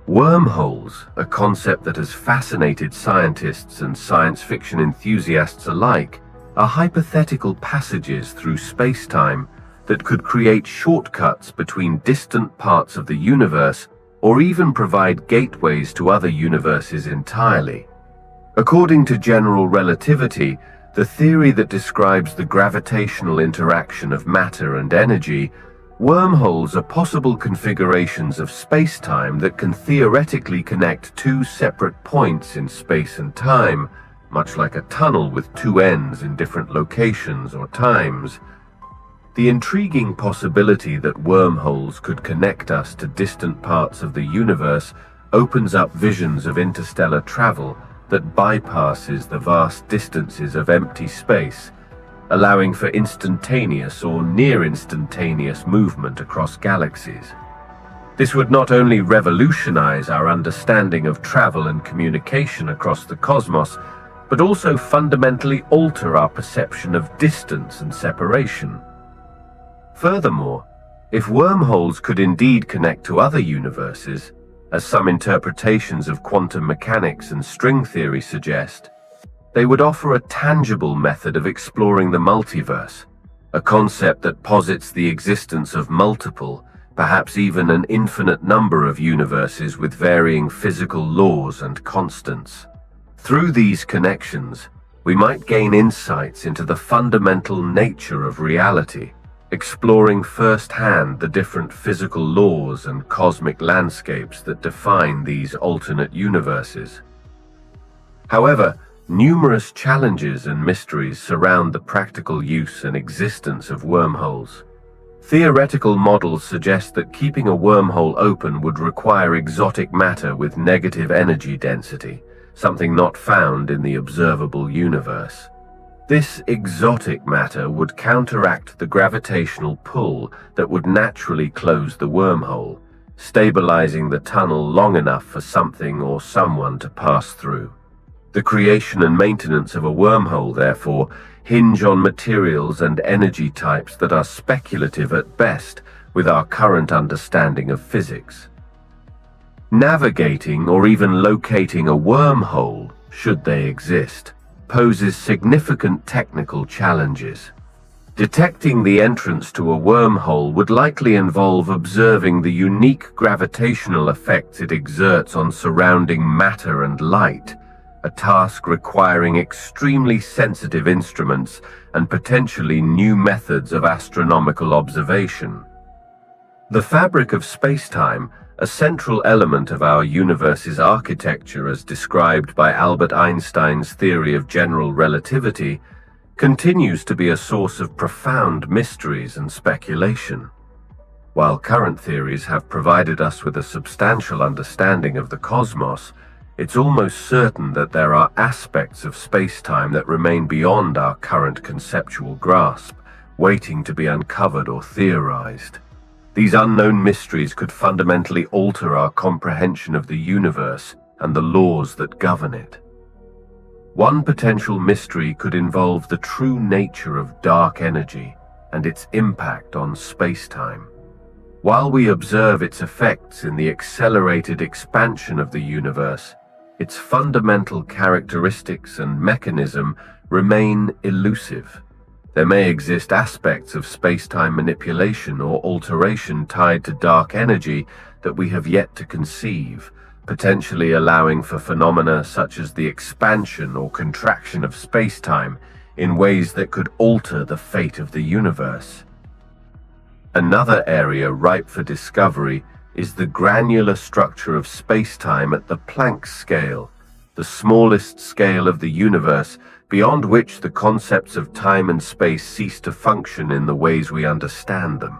Wormholes, a concept that has fascinated scientists and science fiction enthusiasts alike, are hypothetical passages through space-time that could create shortcuts between distant parts of the universe or even provide gateways to other universes entirely. According to general relativity, the theory that describes the gravitational interaction of matter and energy, wormholes are possible configurations of space-time that can theoretically connect two separate points in space and time, much like a tunnel with two ends in different locations or times. The intriguing possibility that wormholes could connect us to distant parts of the universe opens up visions of interstellar travel that bypasses the vast distances of empty space, allowing for instantaneous or near-instantaneous movement across galaxies. This would not only revolutionize our understanding of travel and communication across the cosmos, but also fundamentally alter our perception of distance and separation. Furthermore, if wormholes could indeed connect to other universes, as some interpretations of quantum mechanics and string theory suggest, they would offer a tangible method of exploring the multiverse, a concept that posits the existence of multiple, perhaps even an infinite number of universes with varying physical laws and constants. Through these connections, we might gain insights into the fundamental nature of reality, exploring firsthand the different physical laws and cosmic landscapes that define these alternate universes. However, numerous challenges and mysteries surround the practical use and existence of wormholes. Theoretical models suggest that keeping a wormhole open would require exotic matter with negative energy density, something not found in the observable universe. This exotic matter would counteract the gravitational pull that would naturally close the wormhole, stabilizing the tunnel long enough for something or someone to pass through. The creation and maintenance of a wormhole, therefore, hinge on materials and energy types that are speculative at best with our current understanding of physics. Navigating or even locating a wormhole, should they exist, poses significant technical challenges. Detecting the entrance to a wormhole would likely involve observing the unique gravitational effects it exerts on surrounding matter and light, a task requiring extremely sensitive instruments and potentially new methods of astronomical observation. The fabric of space-time, a central element of our universe's architecture as described by Albert Einstein's theory of general relativity, continues to be a source of profound mysteries and speculation. While current theories have provided us with a substantial understanding of the cosmos, it's almost certain that there are aspects of space-time that remain beyond our current conceptual grasp, waiting to be uncovered or theorized. These unknown mysteries could fundamentally alter our comprehension of the universe and the laws that govern it. One potential mystery could involve the true nature of dark energy and its impact on space-time. While we observe its effects in the accelerated expansion of the universe, its fundamental characteristics and mechanism remain elusive. There may exist aspects of space-time manipulation or alteration tied to dark energy that we have yet to conceive, potentially allowing for phenomena such as the expansion or contraction of space-time in ways that could alter the fate of the universe. Another area ripe for discovery is the granular structure of space-time at the Planck scale, the smallest scale of the universe, beyond which the concepts of time and space cease to function in the ways we understand them.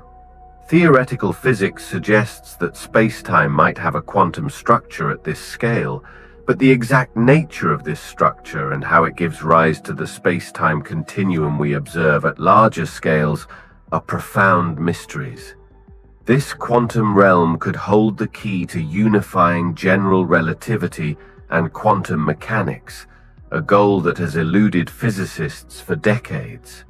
Theoretical physics suggests that space-time might have a quantum structure at this scale, but the exact nature of this structure and how it gives rise to the space-time continuum we observe at larger scales are profound mysteries. This quantum realm could hold the key to unifying general relativity and quantum mechanics, a goal that has eluded physicists for decades.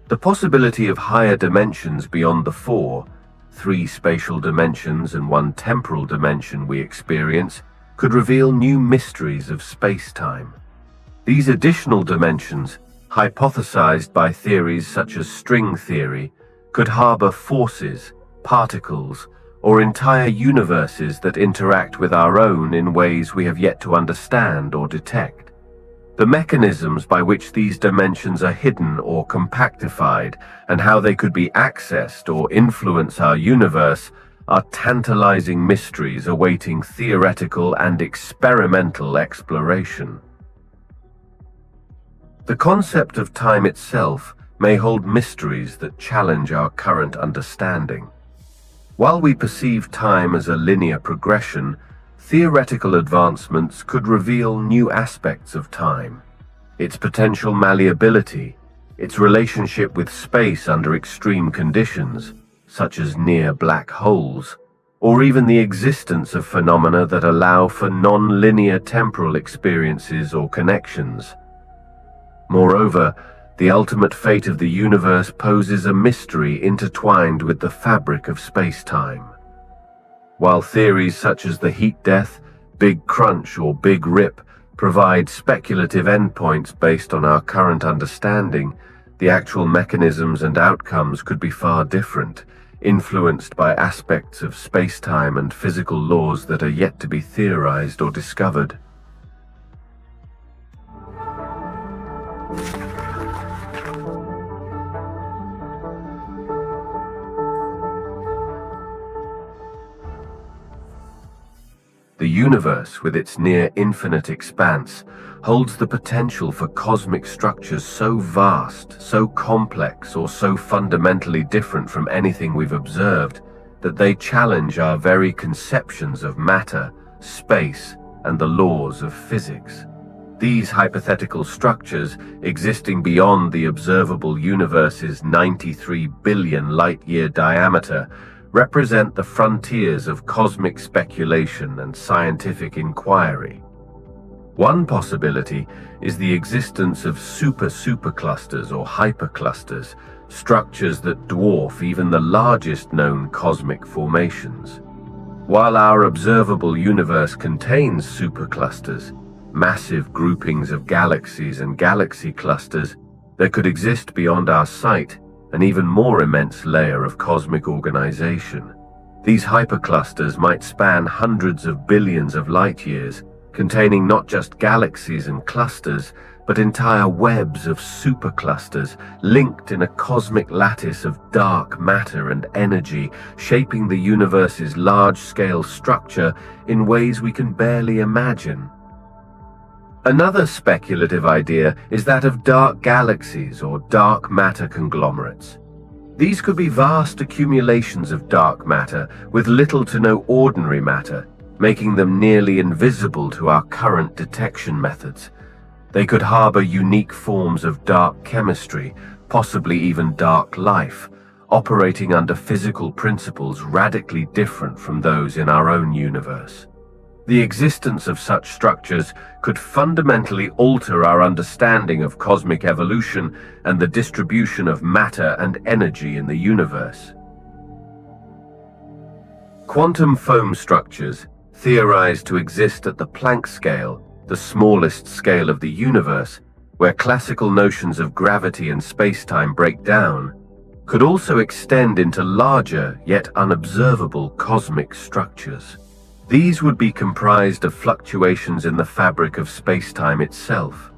The possibility of higher dimensions beyond the three spatial dimensions and one temporal dimension we experience, could reveal new mysteries of space-time. These additional dimensions, hypothesized by theories such as string theory, could harbor forces, particles, or entire universes that interact with our own in ways we have yet to understand or detect. The mechanisms by which these dimensions are hidden or compactified, and how they could be accessed or influence our universe, are tantalizing mysteries awaiting theoretical and experimental exploration. The concept of time itself may hold mysteries that challenge our current understanding. While we perceive time as a linear progression, theoretical advancements could reveal new aspects of time. Its potential malleability, its relationship with space under extreme conditions, such as near black holes, or even the existence of phenomena that allow for non-linear temporal experiences or connections. Moreover, the ultimate fate of the universe poses a mystery intertwined with the fabric of space-time. While theories such as the heat death, Big Crunch, or Big Rip provide speculative endpoints based on our current understanding, the actual mechanisms and outcomes could be far different, influenced by aspects of space-time and physical laws that are yet to be theorized or discovered. The universe, with its near-infinite expanse, holds the potential for cosmic structures so vast, so complex, or so fundamentally different from anything we've observed that they challenge our very conceptions of matter, space, and the laws of physics. These hypothetical structures, existing beyond the observable universe's 93 billion light-year diameter, represent the frontiers of cosmic speculation and scientific inquiry. One possibility is the existence of superclusters or hyperclusters, structures that dwarf even the largest known cosmic formations. While our observable universe contains superclusters, massive groupings of galaxies and galaxy clusters, there could exist beyond our sight an even more immense layer of cosmic organization. These hyperclusters might span hundreds of billions of light-years, containing not just galaxies and clusters, but entire webs of superclusters linked in a cosmic lattice of dark matter and energy, shaping the universe's large-scale structure in ways we can barely imagine. Another speculative idea is that of dark galaxies or dark matter conglomerates. These could be vast accumulations of dark matter with little to no ordinary matter, making them nearly invisible to our current detection methods. They could harbor unique forms of dark chemistry, possibly even dark life, operating under physical principles radically different from those in our own universe. The existence of such structures could fundamentally alter our understanding of cosmic evolution and the distribution of matter and energy in the universe. Quantum foam structures, theorized to exist at the Planck scale, the smallest scale of the universe, where classical notions of gravity and space-time break down, could also extend into larger yet unobservable cosmic structures. These would be comprised of fluctuations in the fabric of space-time itself,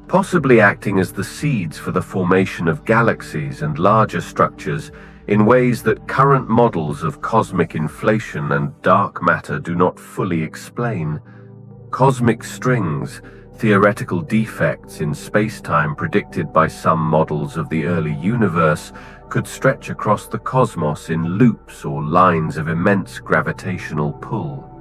possibly acting as the seeds for the formation of galaxies and larger structures in ways that current models of cosmic inflation and dark matter do not fully explain. Cosmic strings, theoretical defects in space-time predicted by some models of the early universe, could stretch across the cosmos in loops or lines of immense gravitational pull.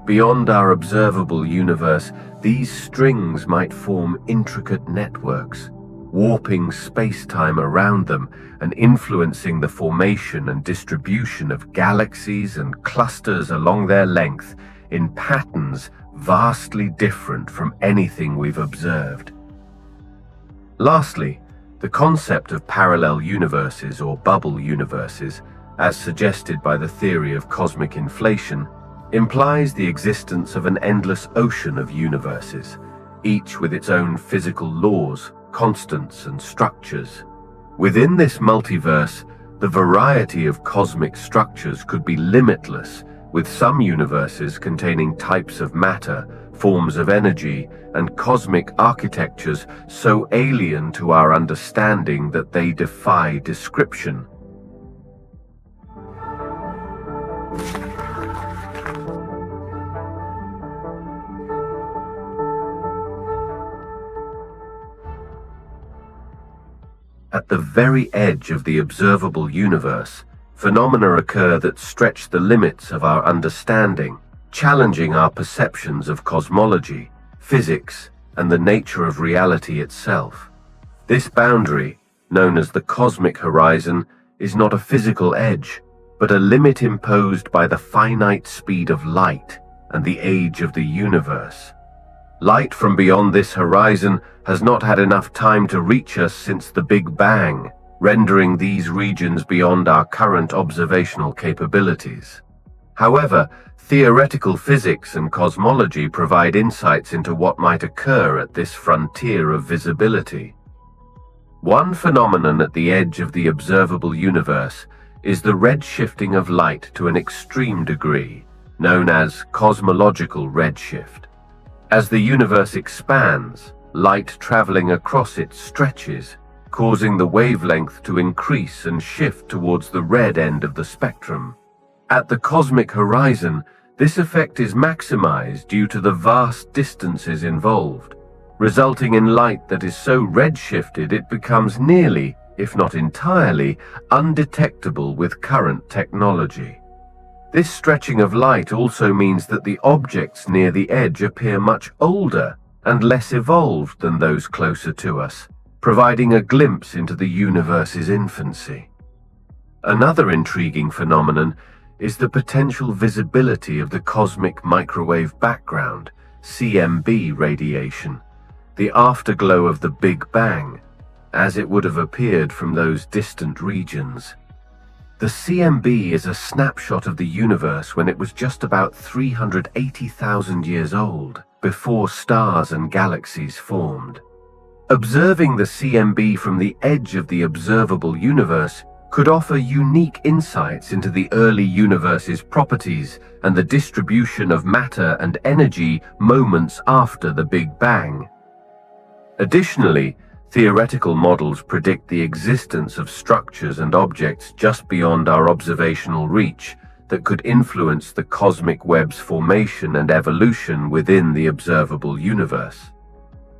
Beyond our observable universe, these strings might form intricate networks, warping space-time around them and influencing the formation and distribution of galaxies and clusters along their length in patterns vastly different from anything we've observed. Lastly, the concept of parallel universes or bubble universes, as suggested by the theory of cosmic inflation, implies the existence of an endless ocean of universes, each with its own physical laws, constants, and structures. Within this multiverse, the variety of cosmic structures could be limitless, with some universes containing types of matter, forms of energy, and cosmic architectures so alien to our understanding that they defy description. At the very edge of the observable universe, phenomena occur that stretch the limits of our understanding, challenging our perceptions of cosmology, physics, and the nature of reality itself. This boundary, known as the cosmic horizon, is not a physical edge, but a limit imposed by the finite speed of light and the age of the universe. Light from beyond this horizon has not had enough time to reach us since the Big Bang, rendering these regions beyond our current observational capabilities. However, theoretical physics and cosmology provide insights into what might occur at this frontier of visibility. One phenomenon at the edge of the observable universe is the redshifting of light to an extreme degree, known as cosmological redshift. As the universe expands, light traveling across it stretches, causing the wavelength to increase and shift towards the red end of the spectrum. At the cosmic horizon, this effect is maximized due to the vast distances involved, resulting in light that is so redshifted it becomes nearly, if not entirely, undetectable with current technology. This stretching of light also means that the objects near the edge appear much older and less evolved than those closer to us, providing a glimpse into the universe's infancy. Another intriguing phenomenon is the potential visibility of the cosmic microwave background, CMB radiation, the afterglow of the Big Bang, as it would have appeared from those distant regions. The CMB is a snapshot of the universe when it was just about 380,000 years old, before stars and galaxies formed. Observing the CMB from the edge of the observable universe could offer unique insights into the early universe's properties and the distribution of matter and energy moments after the Big Bang. Additionally, theoretical models predict the existence of structures and objects just beyond our observational reach that could influence the cosmic web's formation and evolution within the observable universe.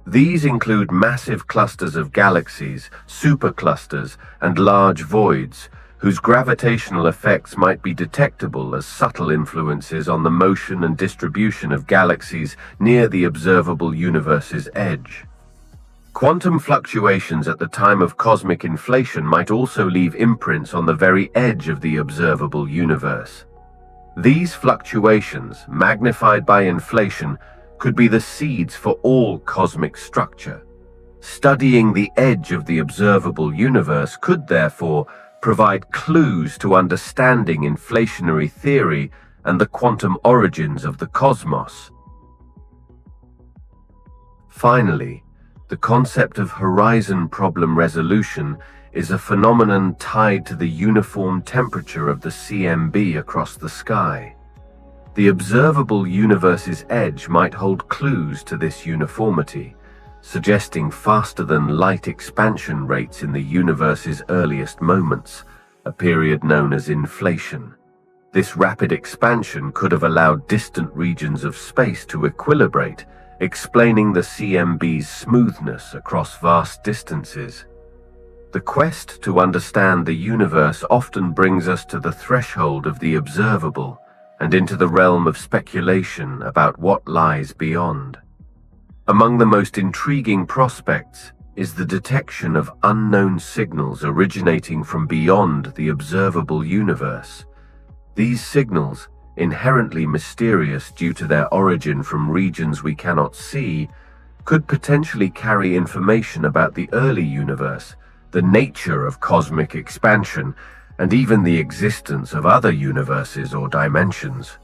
These include massive clusters of galaxies, superclusters, and large voids, whose gravitational effects might be detectable as subtle influences on the motion and distribution of galaxies near the observable universe's edge. Quantum fluctuations at the time of cosmic inflation might also leave imprints on the very edge of the observable universe. These fluctuations, magnified by inflation, could be the seeds for all cosmic structure. Studying the edge of the observable universe could therefore provide clues to understanding inflationary theory and the quantum origins of the cosmos. Finally, the concept of horizon problem resolution is a phenomenon tied to the uniform temperature of the CMB across the sky. The observable universe's edge might hold clues to this uniformity, suggesting faster-than-light expansion rates in the universe's earliest moments, a period known as inflation. This rapid expansion could have allowed distant regions of space to equilibrate, explaining the CMB's smoothness across vast distances. The quest to understand the universe often brings us to the threshold of the observable and into the realm of speculation about what lies beyond. Among the most intriguing prospects is the detection of unknown signals originating from beyond the observable universe. These signals, inherently mysterious due to their origin from regions we cannot see, could potentially carry information about the early universe, the nature of cosmic expansion, and even the existence of other universes or dimensions.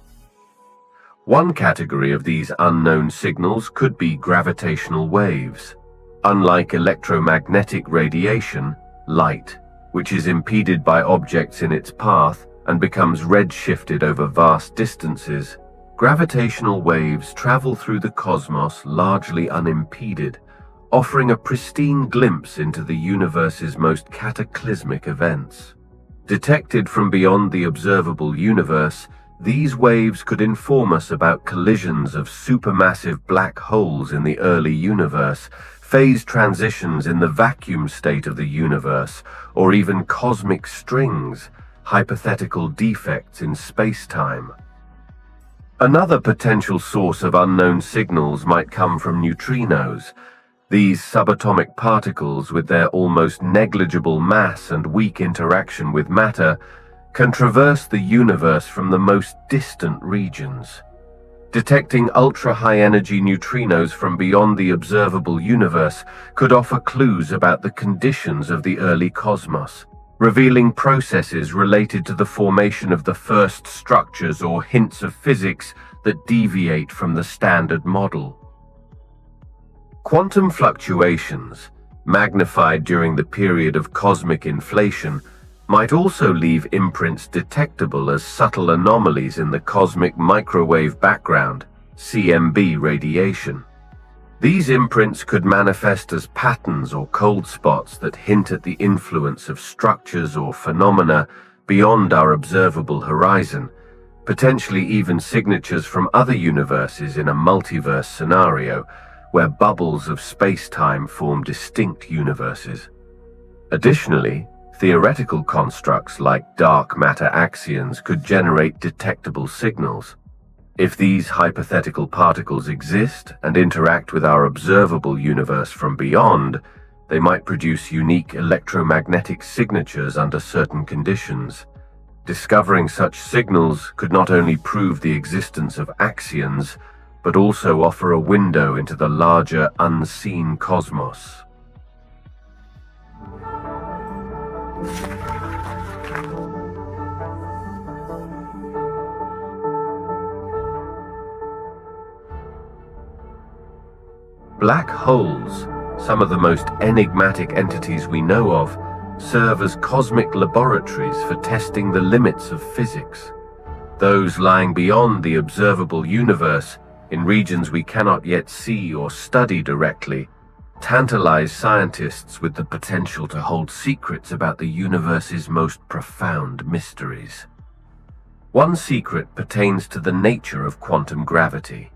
One category of these unknown signals could be gravitational waves. Unlike electromagnetic radiation, light, which is impeded by objects in its path and becomes redshifted over vast distances, gravitational waves travel through the cosmos largely unimpeded, offering a pristine glimpse into the universe's most cataclysmic events. Detected from beyond the observable universe, these waves could inform us about collisions of supermassive black holes in the early universe, phase transitions in the vacuum state of the universe, or even cosmic strings, hypothetical defects in space-time. Another potential source of unknown signals might come from neutrinos. These subatomic particles, with their almost negligible mass and weak interaction with matter, can traverse the universe from the most distant regions. Detecting ultra-high-energy neutrinos from beyond the observable universe could offer clues about the conditions of the early cosmos, revealing processes related to the formation of the first structures or hints of physics that deviate from the standard model. Quantum fluctuations, magnified during the period of cosmic inflation, might also leave imprints detectable as subtle anomalies in the cosmic microwave background, CMB radiation. These imprints could manifest as patterns or cold spots that hint at the influence of structures or phenomena beyond our observable horizon, potentially even signatures from other universes in a multiverse scenario, where bubbles of space-time form distinct universes. Additionally, theoretical constructs like dark matter axions could generate detectable signals. If these hypothetical particles exist and interact with our observable universe from beyond, they might produce unique electromagnetic signatures under certain conditions. Discovering such signals could not only prove the existence of axions, but also offer a window into the larger unseen cosmos. Black holes, some of the most enigmatic entities we know of, serve as cosmic laboratories for testing the limits of physics. Those lying beyond the observable universe, in regions we cannot yet see or study directly, tantalize scientists with the potential to hold secrets about the universe's most profound mysteries. One secret pertains to the nature of quantum gravity.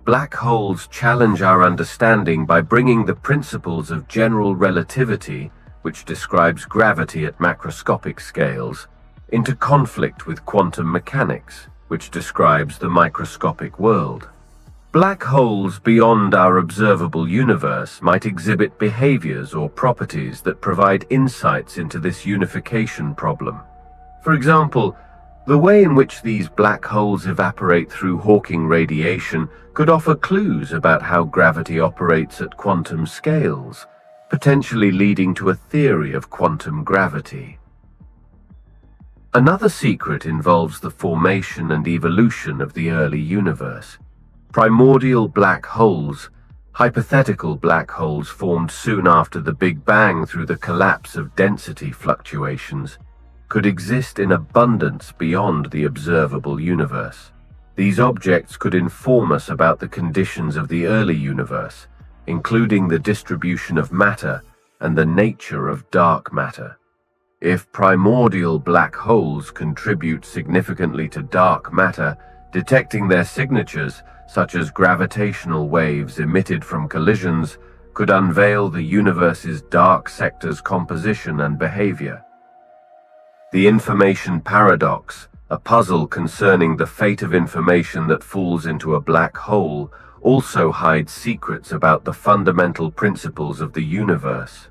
Black holes challenge our understanding by bringing the principles of general relativity, which describes gravity at macroscopic scales, into conflict with quantum mechanics, which describes the microscopic world. Black holes beyond our observable universe might exhibit behaviors or properties that provide insights into this unification problem. For example, the way in which these black holes evaporate through Hawking radiation could offer clues about how gravity operates at quantum scales, potentially leading to a theory of quantum gravity. Another secret involves the formation and evolution of the early universe. Primordial black holes, hypothetical black holes formed soon after the Big Bang through the collapse of density fluctuations, could exist in abundance beyond the observable universe. These objects could inform us about the conditions of the early universe, including the distribution of matter and the nature of dark matter. If primordial black holes contribute significantly to dark matter, detecting their signatures, such as gravitational waves emitted from collisions, could unveil the universe's dark sector's composition and behavior. The information paradox, a puzzle concerning the fate of information that falls into a black hole, also hide secrets about the fundamental principles of the universe.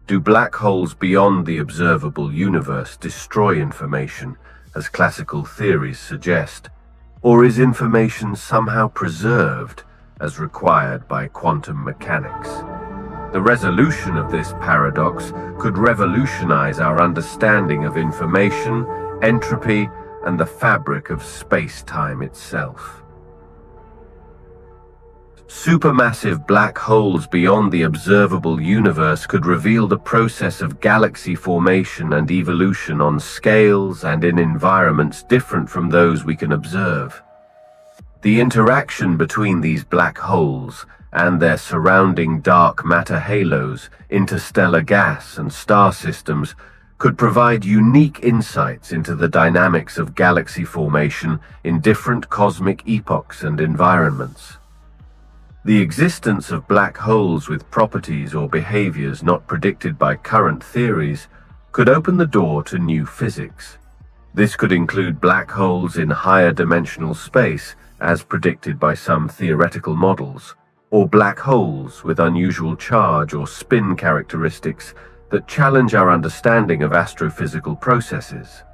Do black holes beyond the observable universe destroy information, as classical theories suggest? Or is information somehow preserved, as required by quantum mechanics? The resolution of this paradox could revolutionize our understanding of information, entropy, and the fabric of space-time itself. Supermassive black holes beyond the observable universe could reveal the process of galaxy formation and evolution on scales and in environments different from those we can observe. The interaction between these black holes and their surrounding dark matter halos, interstellar gas, and star systems could provide unique insights into the dynamics of galaxy formation in different cosmic epochs and environments. The existence of black holes with properties or behaviors not predicted by current theories could open the door to new physics. This could include black holes in higher dimensional space, as predicted by some theoretical models, or black holes with unusual charge or spin characteristics that challenge our understanding of astrophysical processes.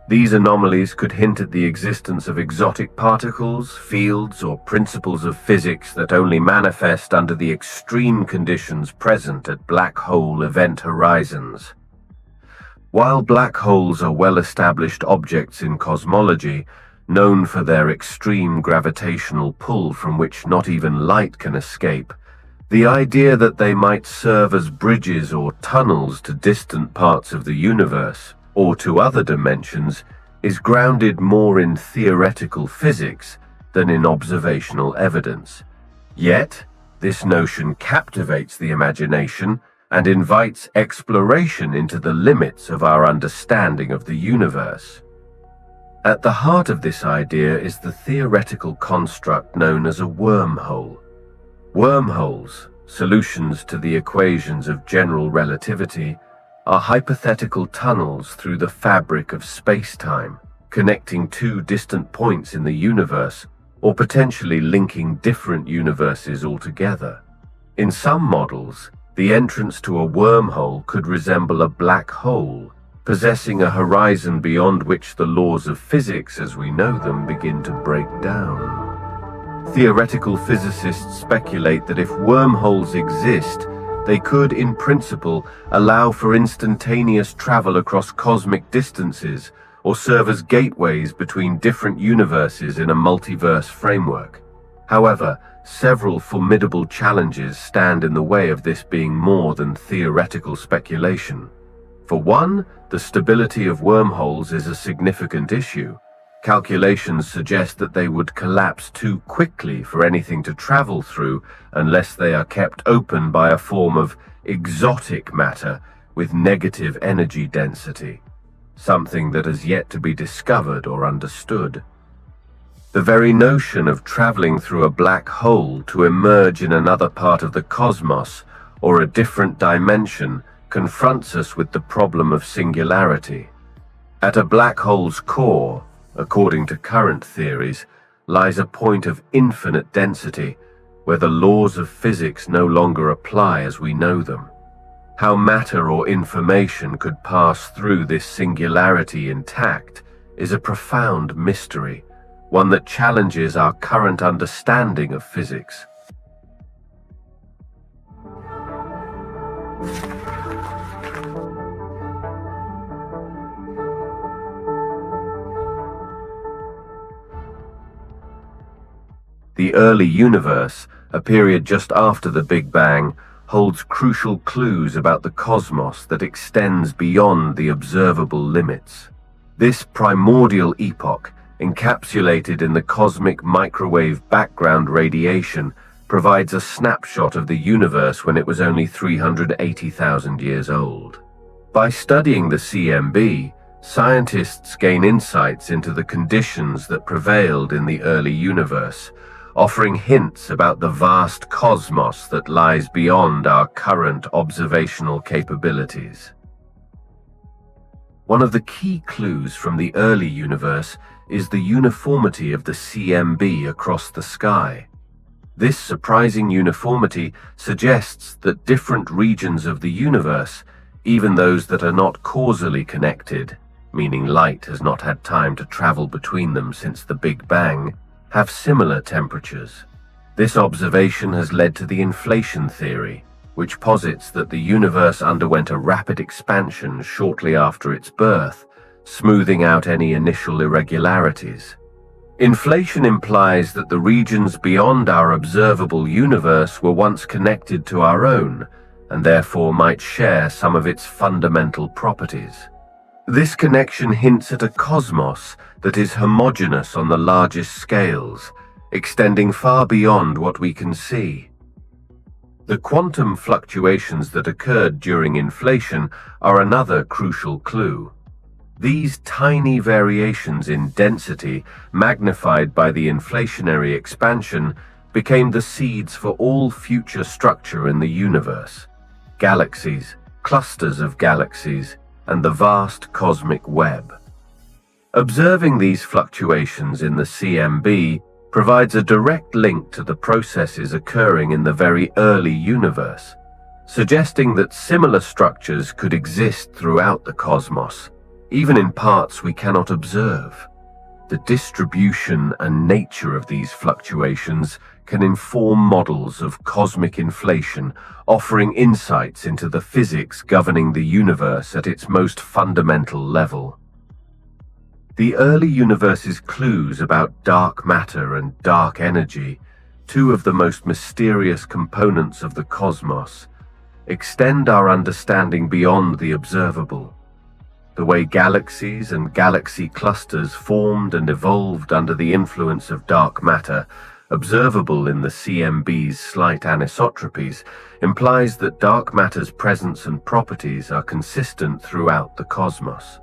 These anomalies could hint at the existence of exotic particles, fields, or principles of physics that only manifest under the extreme conditions present at black hole event horizons. While black holes are well-established objects in cosmology, known for their extreme gravitational pull from which not even light can escape, the idea that they might serve as bridges or tunnels to distant parts of the universe, or to other dimensions, is grounded more in theoretical physics than in observational evidence. Yet, this notion captivates the imagination and invites exploration into the limits of our understanding of the universe. At the heart of this idea is the theoretical construct known as a wormhole. Wormholes, solutions to the equations of general relativity, are hypothetical tunnels through the fabric of space-time, connecting two distant points in the universe, or potentially linking different universes altogether. In some models, the entrance to a wormhole could resemble a black hole, possessing a horizon beyond which the laws of physics as we know them begin to break down. Theoretical physicists speculate that if wormholes exist, they could, in principle, allow for instantaneous travel across cosmic distances or serve as gateways between different universes in a multiverse framework. However, several formidable challenges stand in the way of this being more than theoretical speculation. For one, the stability of wormholes is a significant issue. Calculations suggest that they would collapse too quickly for anything to travel through unless they are kept open by a form of exotic matter with negative energy density, something that has yet to be discovered or understood. The very notion of traveling through a black hole to emerge in another part of the cosmos or a different dimension confronts us with the problem of singularity. At a black hole's core, according to current theories, lies a point of infinite density, where the laws of physics no longer apply as we know them. How matter or information could pass through this singularity intact is a profound mystery, one that challenges our current understanding of physics. The early universe, a period just after the Big Bang, holds crucial clues about the cosmos that extends beyond the observable limits. This primordial epoch, encapsulated in the cosmic microwave background radiation, provides a snapshot of the universe when it was only 380,000 years old. By studying the CMB, scientists gain insights into the conditions that prevailed in the early universe, offering hints about the vast cosmos that lies beyond our current observational capabilities. One of the key clues from the early universe is the uniformity of the CMB across the sky. This surprising uniformity suggests that different regions of the universe, even those that are not causally connected, meaning light has not had time to travel between them since the Big Bang, have similar temperatures. This observation has led to the inflation theory, which posits that the universe underwent a rapid expansion shortly after its birth, smoothing out any initial irregularities. Inflation implies that the regions beyond our observable universe were once connected to our own, and therefore might share some of its fundamental properties. This connection hints at a cosmos that is homogeneous on the largest scales, extending far beyond what we can see. The quantum fluctuations that occurred during inflation are another crucial clue. These tiny variations in density, magnified by the inflationary expansion, became the seeds for all future structure in the universe: galaxies, clusters of galaxies, and the vast cosmic web. Observing these fluctuations in the CMB provides a direct link to the processes occurring in the very early universe, suggesting that similar structures could exist throughout the cosmos, even in parts we cannot observe. The distribution and nature of these fluctuations can inform models of cosmic inflation, offering insights into the physics governing the universe at its most fundamental level. The early universe's clues about dark matter and dark energy, two of the most mysterious components of the cosmos, extend our understanding beyond the observable. The way galaxies and galaxy clusters formed and evolved under the influence of dark matter, observable in the CMB's slight anisotropies, implies that dark matter's presence and properties are consistent throughout the cosmos.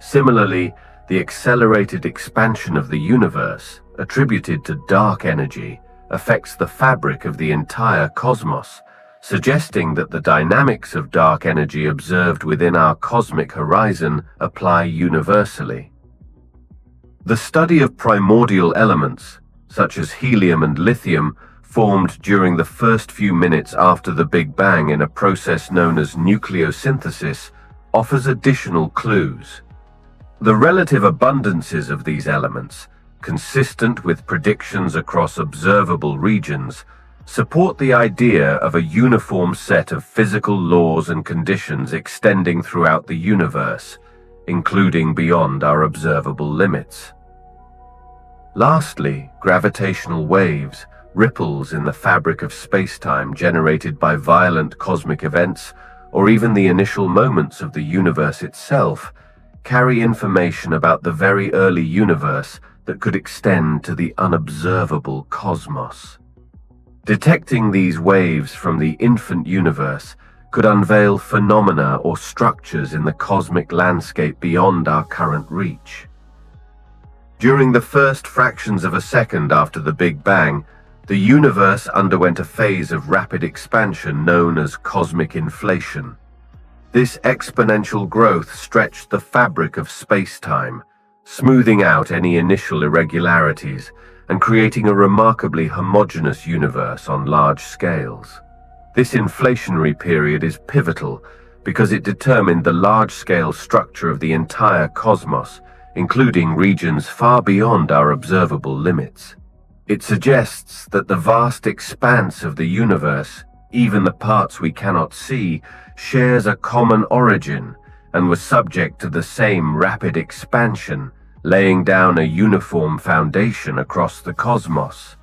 Similarly, the accelerated expansion of the universe, attributed to dark energy, affects the fabric of the entire cosmos, suggesting that the dynamics of dark energy observed within our cosmic horizon apply universally. The study of primordial elements, such as helium and lithium, formed during the first few minutes after the Big Bang in a process known as nucleosynthesis, offers additional clues. The relative abundances of these elements, consistent with predictions across observable regions, support the idea of a uniform set of physical laws and conditions extending throughout the universe, including beyond our observable limits. Lastly, gravitational waves, ripples in the fabric of space-time generated by violent cosmic events, or even the initial moments of the universe itself, carry information about the very early universe that could extend to the unobservable cosmos. Detecting these waves from the infant universe could unveil phenomena or structures in the cosmic landscape beyond our current reach. During the first fractions of a second after the Big Bang, the universe underwent a phase of rapid expansion known as cosmic inflation. This exponential growth stretched the fabric of space-time, smoothing out any initial irregularities and creating a remarkably homogeneous universe on large scales. This inflationary period is pivotal because it determined the large-scale structure of the entire cosmos, including regions far beyond our observable limits. It suggests that the vast expanse of the universe, even the parts we cannot see, shares a common origin and was subject to the same rapid expansion, laying down a uniform foundation across the cosmos.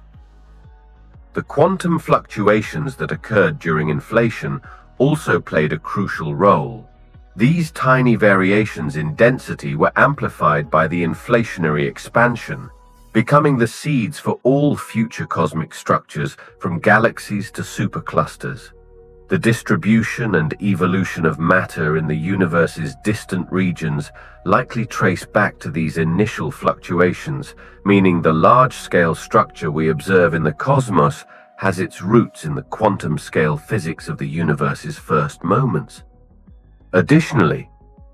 The quantum fluctuations that occurred during inflation also played a crucial role. These tiny variations in density were amplified by the inflationary expansion, becoming the seeds for all future cosmic structures from galaxies to superclusters. The distribution and evolution of matter in the universe's distant regions likely trace back to these initial fluctuations, meaning the large-scale structure we observe in the cosmos has its roots in the quantum-scale physics of the universe's first moments. Additionally,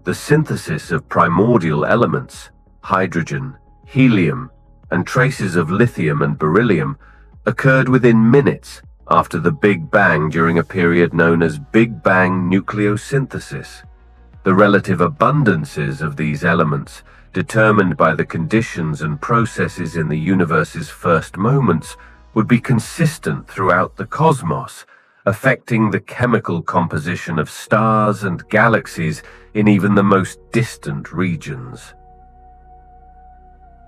the synthesis of primordial elements, hydrogen, helium, and traces of lithium and beryllium, occurred within minutes after the Big Bang during a period known as Big Bang nucleosynthesis. The relative abundances of these elements, determined by the conditions and processes in the universe's first moments, would be consistent throughout the cosmos, affecting the chemical composition of stars and galaxies in even the most distant regions.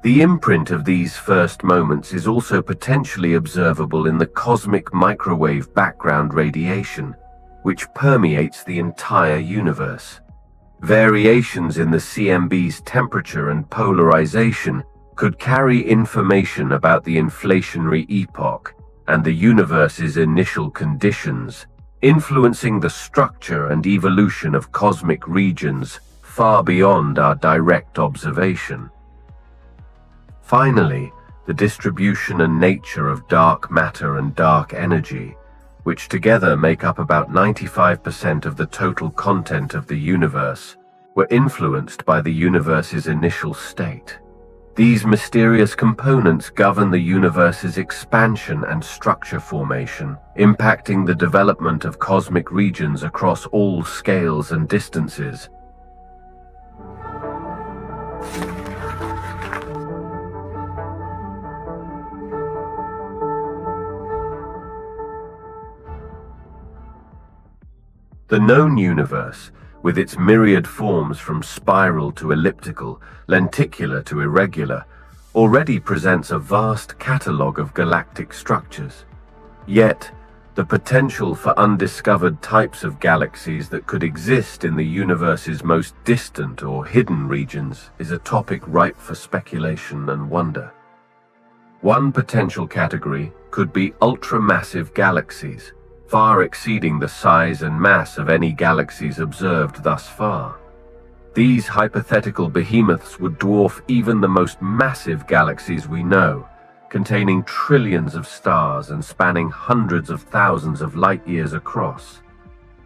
The imprint of these first moments is also potentially observable in the cosmic microwave background radiation, which permeates the entire universe. Variations in the CMB's temperature and polarization could carry information about the inflationary epoch and the universe's initial conditions, influencing the structure and evolution of cosmic regions far beyond our direct observation. Finally, the distribution and nature of dark matter and dark energy, which together make up about 95% of the total content of the universe, were influenced by the universe's initial state. These mysterious components govern the universe's expansion and structure formation, impacting the development of cosmic regions across all scales and distances. The known universe, with its myriad forms from spiral to elliptical, lenticular to irregular, already presents a vast catalogue of galactic structures. Yet, the potential for undiscovered types of galaxies that could exist in the universe's most distant or hidden regions is a topic ripe for speculation and wonder. One potential category could be ultramassive galaxies, far exceeding the size and mass of any galaxies observed thus far. These hypothetical behemoths would dwarf even the most massive galaxies we know, containing trillions of stars and spanning hundreds of thousands of light-years across.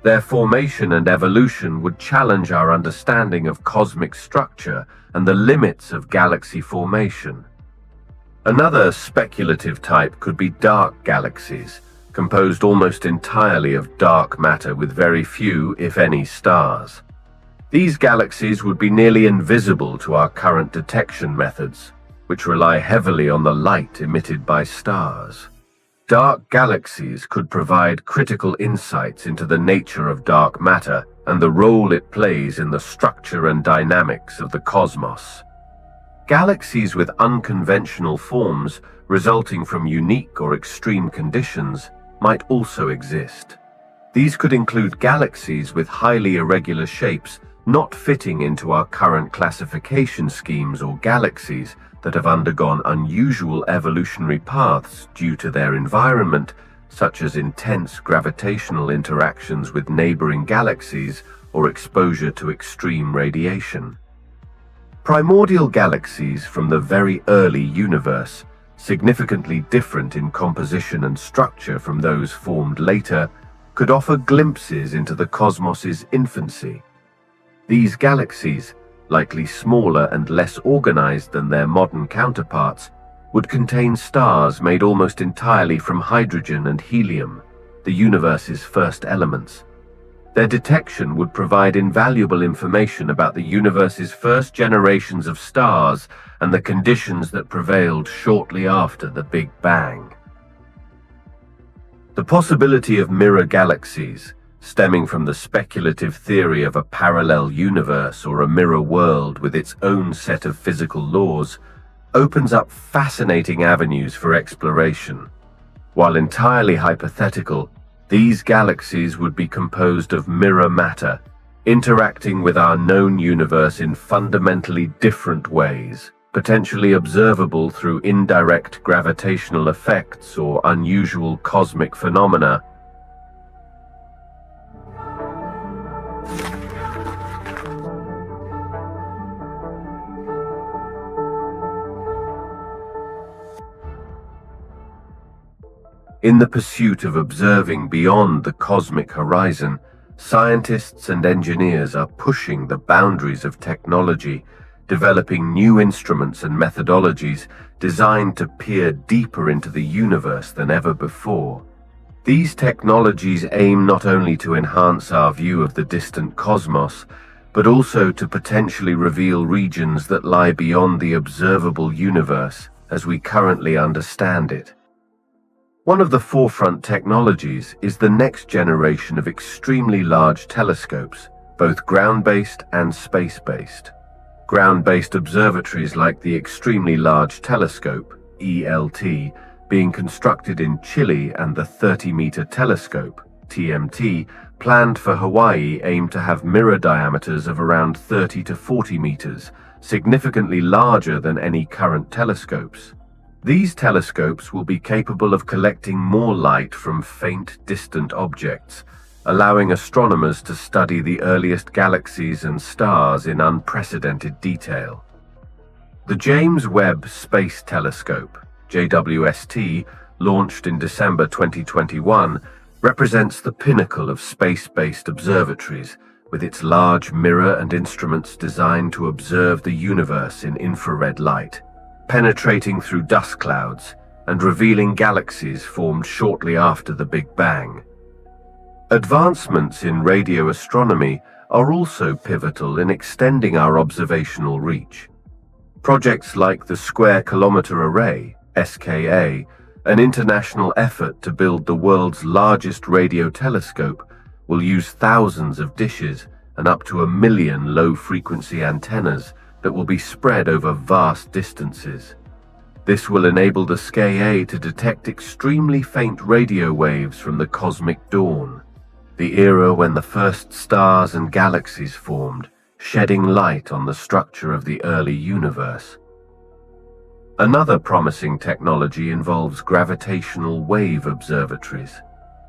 Their formation and evolution would challenge our understanding of cosmic structure and the limits of galaxy formation. Another speculative type could be dark galaxies, composed almost entirely of dark matter with very few, if any, stars. These galaxies would be nearly invisible to our current detection methods, which rely heavily on the light emitted by stars. Dark galaxies could provide critical insights into the nature of dark matter and the role it plays in the structure and dynamics of the cosmos. Galaxies with unconventional forms resulting from unique or extreme conditions might also exist. These could include galaxies with highly irregular shapes not fitting into our current classification schemes, or galaxies that have undergone unusual evolutionary paths due to their environment, such as intense gravitational interactions with neighboring galaxies or exposure to extreme radiation. Primordial galaxies from the very early universe, significantly different in composition and structure from those formed later, could offer glimpses into the cosmos's infancy. These galaxies, likely smaller and less organized than their modern counterparts, would contain stars made almost entirely from hydrogen and helium, the universe's first elements. Their detection would provide invaluable information about the universe's first generations of stars and the conditions that prevailed shortly after the Big Bang. The possibility of mirror galaxies, stemming from the speculative theory of a parallel universe or a mirror world with its own set of physical laws, opens up fascinating avenues for exploration. While entirely hypothetical, these galaxies would be composed of mirror matter, interacting with our known universe in fundamentally different ways, potentially observable through indirect gravitational effects or unusual cosmic phenomena. In the pursuit of observing beyond the cosmic horizon, scientists and engineers are pushing the boundaries of technology, developing new instruments and methodologies designed to peer deeper into the universe than ever before. These technologies aim not only to enhance our view of the distant cosmos, but also to potentially reveal regions that lie beyond the observable universe as we currently understand it. One of the forefront technologies is the next generation of extremely large telescopes, both ground-based and space-based. Ground-based observatories like the Extremely Large Telescope, ELT, being constructed in Chile, and the 30-meter telescope, TMT, planned for Hawaii, aim to have mirror diameters of around 30 to 40 meters, significantly larger than any current telescopes. These telescopes will be capable of collecting more light from faint, distant objects, allowing astronomers to study the earliest galaxies and stars in unprecedented detail. The James Webb Space Telescope, JWST, launched in December 2021, represents the pinnacle of space-based observatories, with its large mirror and instruments designed to observe the universe in infrared light, penetrating through dust clouds and revealing galaxies formed shortly after the Big Bang. Advancements in radio astronomy are also pivotal in extending our observational reach. Projects like the Square Kilometre Array, SKA, an international effort to build the world's largest radio telescope, will use thousands of dishes and up to 1 million low-frequency antennas that will be spread over vast distances. This will enable the SKA to detect extremely faint radio waves from the cosmic dawn, the era when the first stars and galaxies formed, shedding light on the structure of the early universe. Another promising technology involves gravitational wave observatories.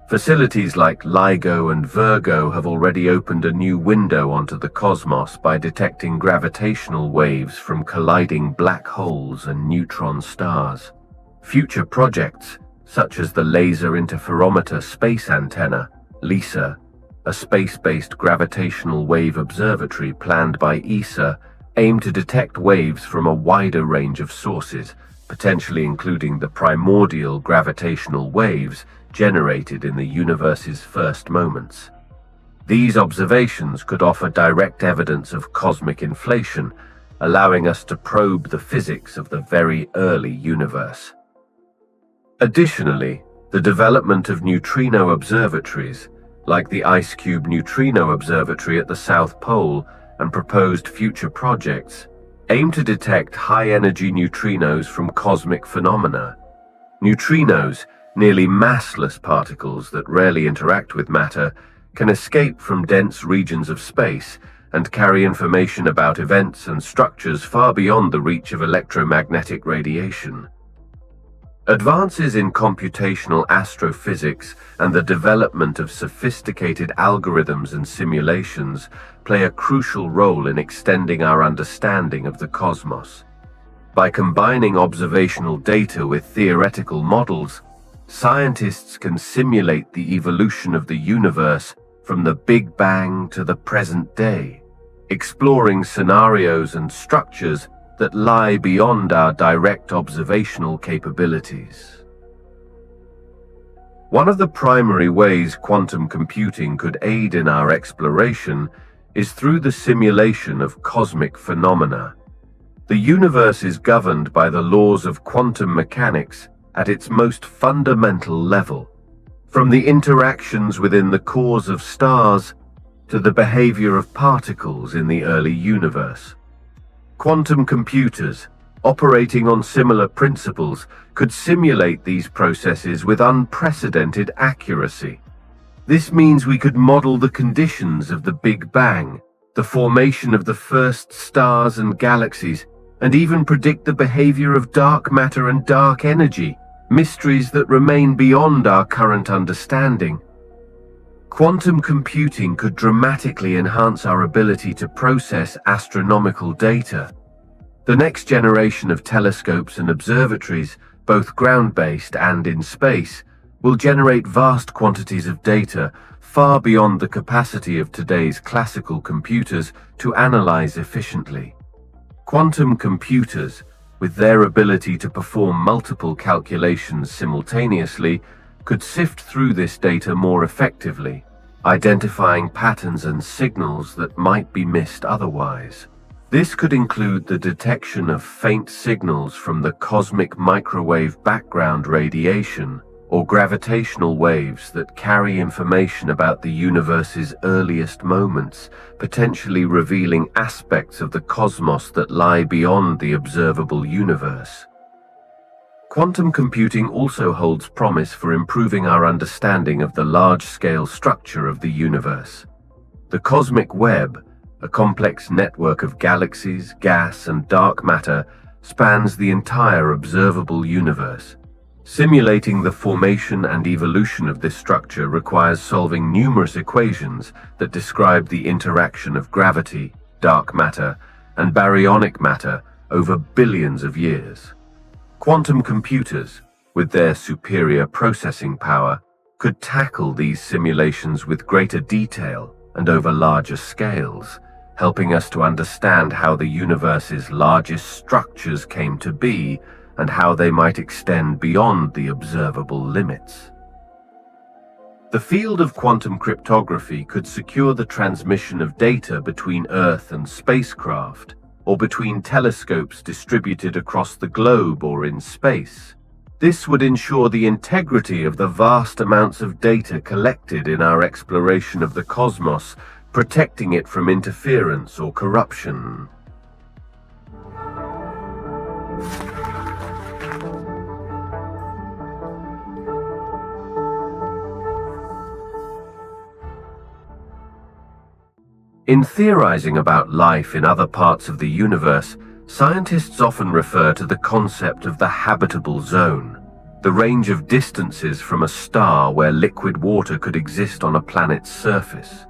Facilities like LIGO and Virgo have already opened a new window onto the cosmos by detecting gravitational waves from colliding black holes and neutron stars. Future projects, such as the Laser Interferometer Space Antenna, LISA, a space-based gravitational wave observatory planned by ESA, aim to detect waves from a wider range of sources, potentially including the primordial gravitational waves generated in the universe's first moments. These observations could offer direct evidence of cosmic inflation, allowing us to probe the physics of the very early universe. Additionally, the development of neutrino observatories, like the IceCube Neutrino Observatory at the South Pole and proposed future projects, aim to detect high-energy neutrinos from cosmic phenomena. Neutrinos, nearly massless particles that rarely interact with matter, can escape from dense regions of space and carry information about events and structures far beyond the reach of electromagnetic radiation. Advances in computational astrophysics and the development of sophisticated algorithms and simulations play a crucial role in extending our understanding of the cosmos. By combining observational data with theoretical models, scientists can simulate the evolution of the universe from the Big Bang to the present day, exploring scenarios and structures that lie beyond our direct observational capabilities. One of the primary ways quantum computing could aid in our exploration is through the simulation of cosmic phenomena. The universe is governed by the laws of quantum mechanics at its most fundamental level, from the interactions within the cores of stars to the behavior of particles in the early universe. Quantum computers, operating on similar principles, could simulate these processes with unprecedented accuracy. This means we could model the conditions of the Big Bang, the formation of the first stars and galaxies, and even predict the behavior of dark matter and dark energy, mysteries that remain beyond our current understanding. Quantum computing could dramatically enhance our ability to process astronomical data. The next generation of telescopes and observatories, both ground-based and in space, will generate vast quantities of data far beyond the capacity of today's classical computers to analyze efficiently. Quantum computers, with their ability to perform multiple calculations simultaneously, could sift through this data more effectively, identifying patterns and signals that might be missed otherwise. This could include the detection of faint signals from the cosmic microwave background radiation or gravitational waves that carry information about the universe's earliest moments, potentially revealing aspects of the cosmos that lie beyond the observable universe. Quantum computing also holds promise for improving our understanding of the large-scale structure of the universe. The cosmic web, a complex network of galaxies, gas, and dark matter, spans the entire observable universe. Simulating the formation and evolution of this structure requires solving numerous equations that describe the interaction of gravity, dark matter, and baryonic matter over billions of years. Quantum computers, with their superior processing power, could tackle these simulations with greater detail and over larger scales, helping us to understand how the universe's largest structures came to be and how they might extend beyond the observable limits. The field of quantum cryptography could secure the transmission of data between Earth and spacecraft, or between telescopes distributed across the globe or in space. This would ensure the integrity of the vast amounts of data collected in our exploration of the cosmos, protecting it from interference or corruption. In theorizing about life in other parts of the universe, scientists often refer to the concept of the habitable zone, the range of distances from a star where liquid water could exist on a planet's surface.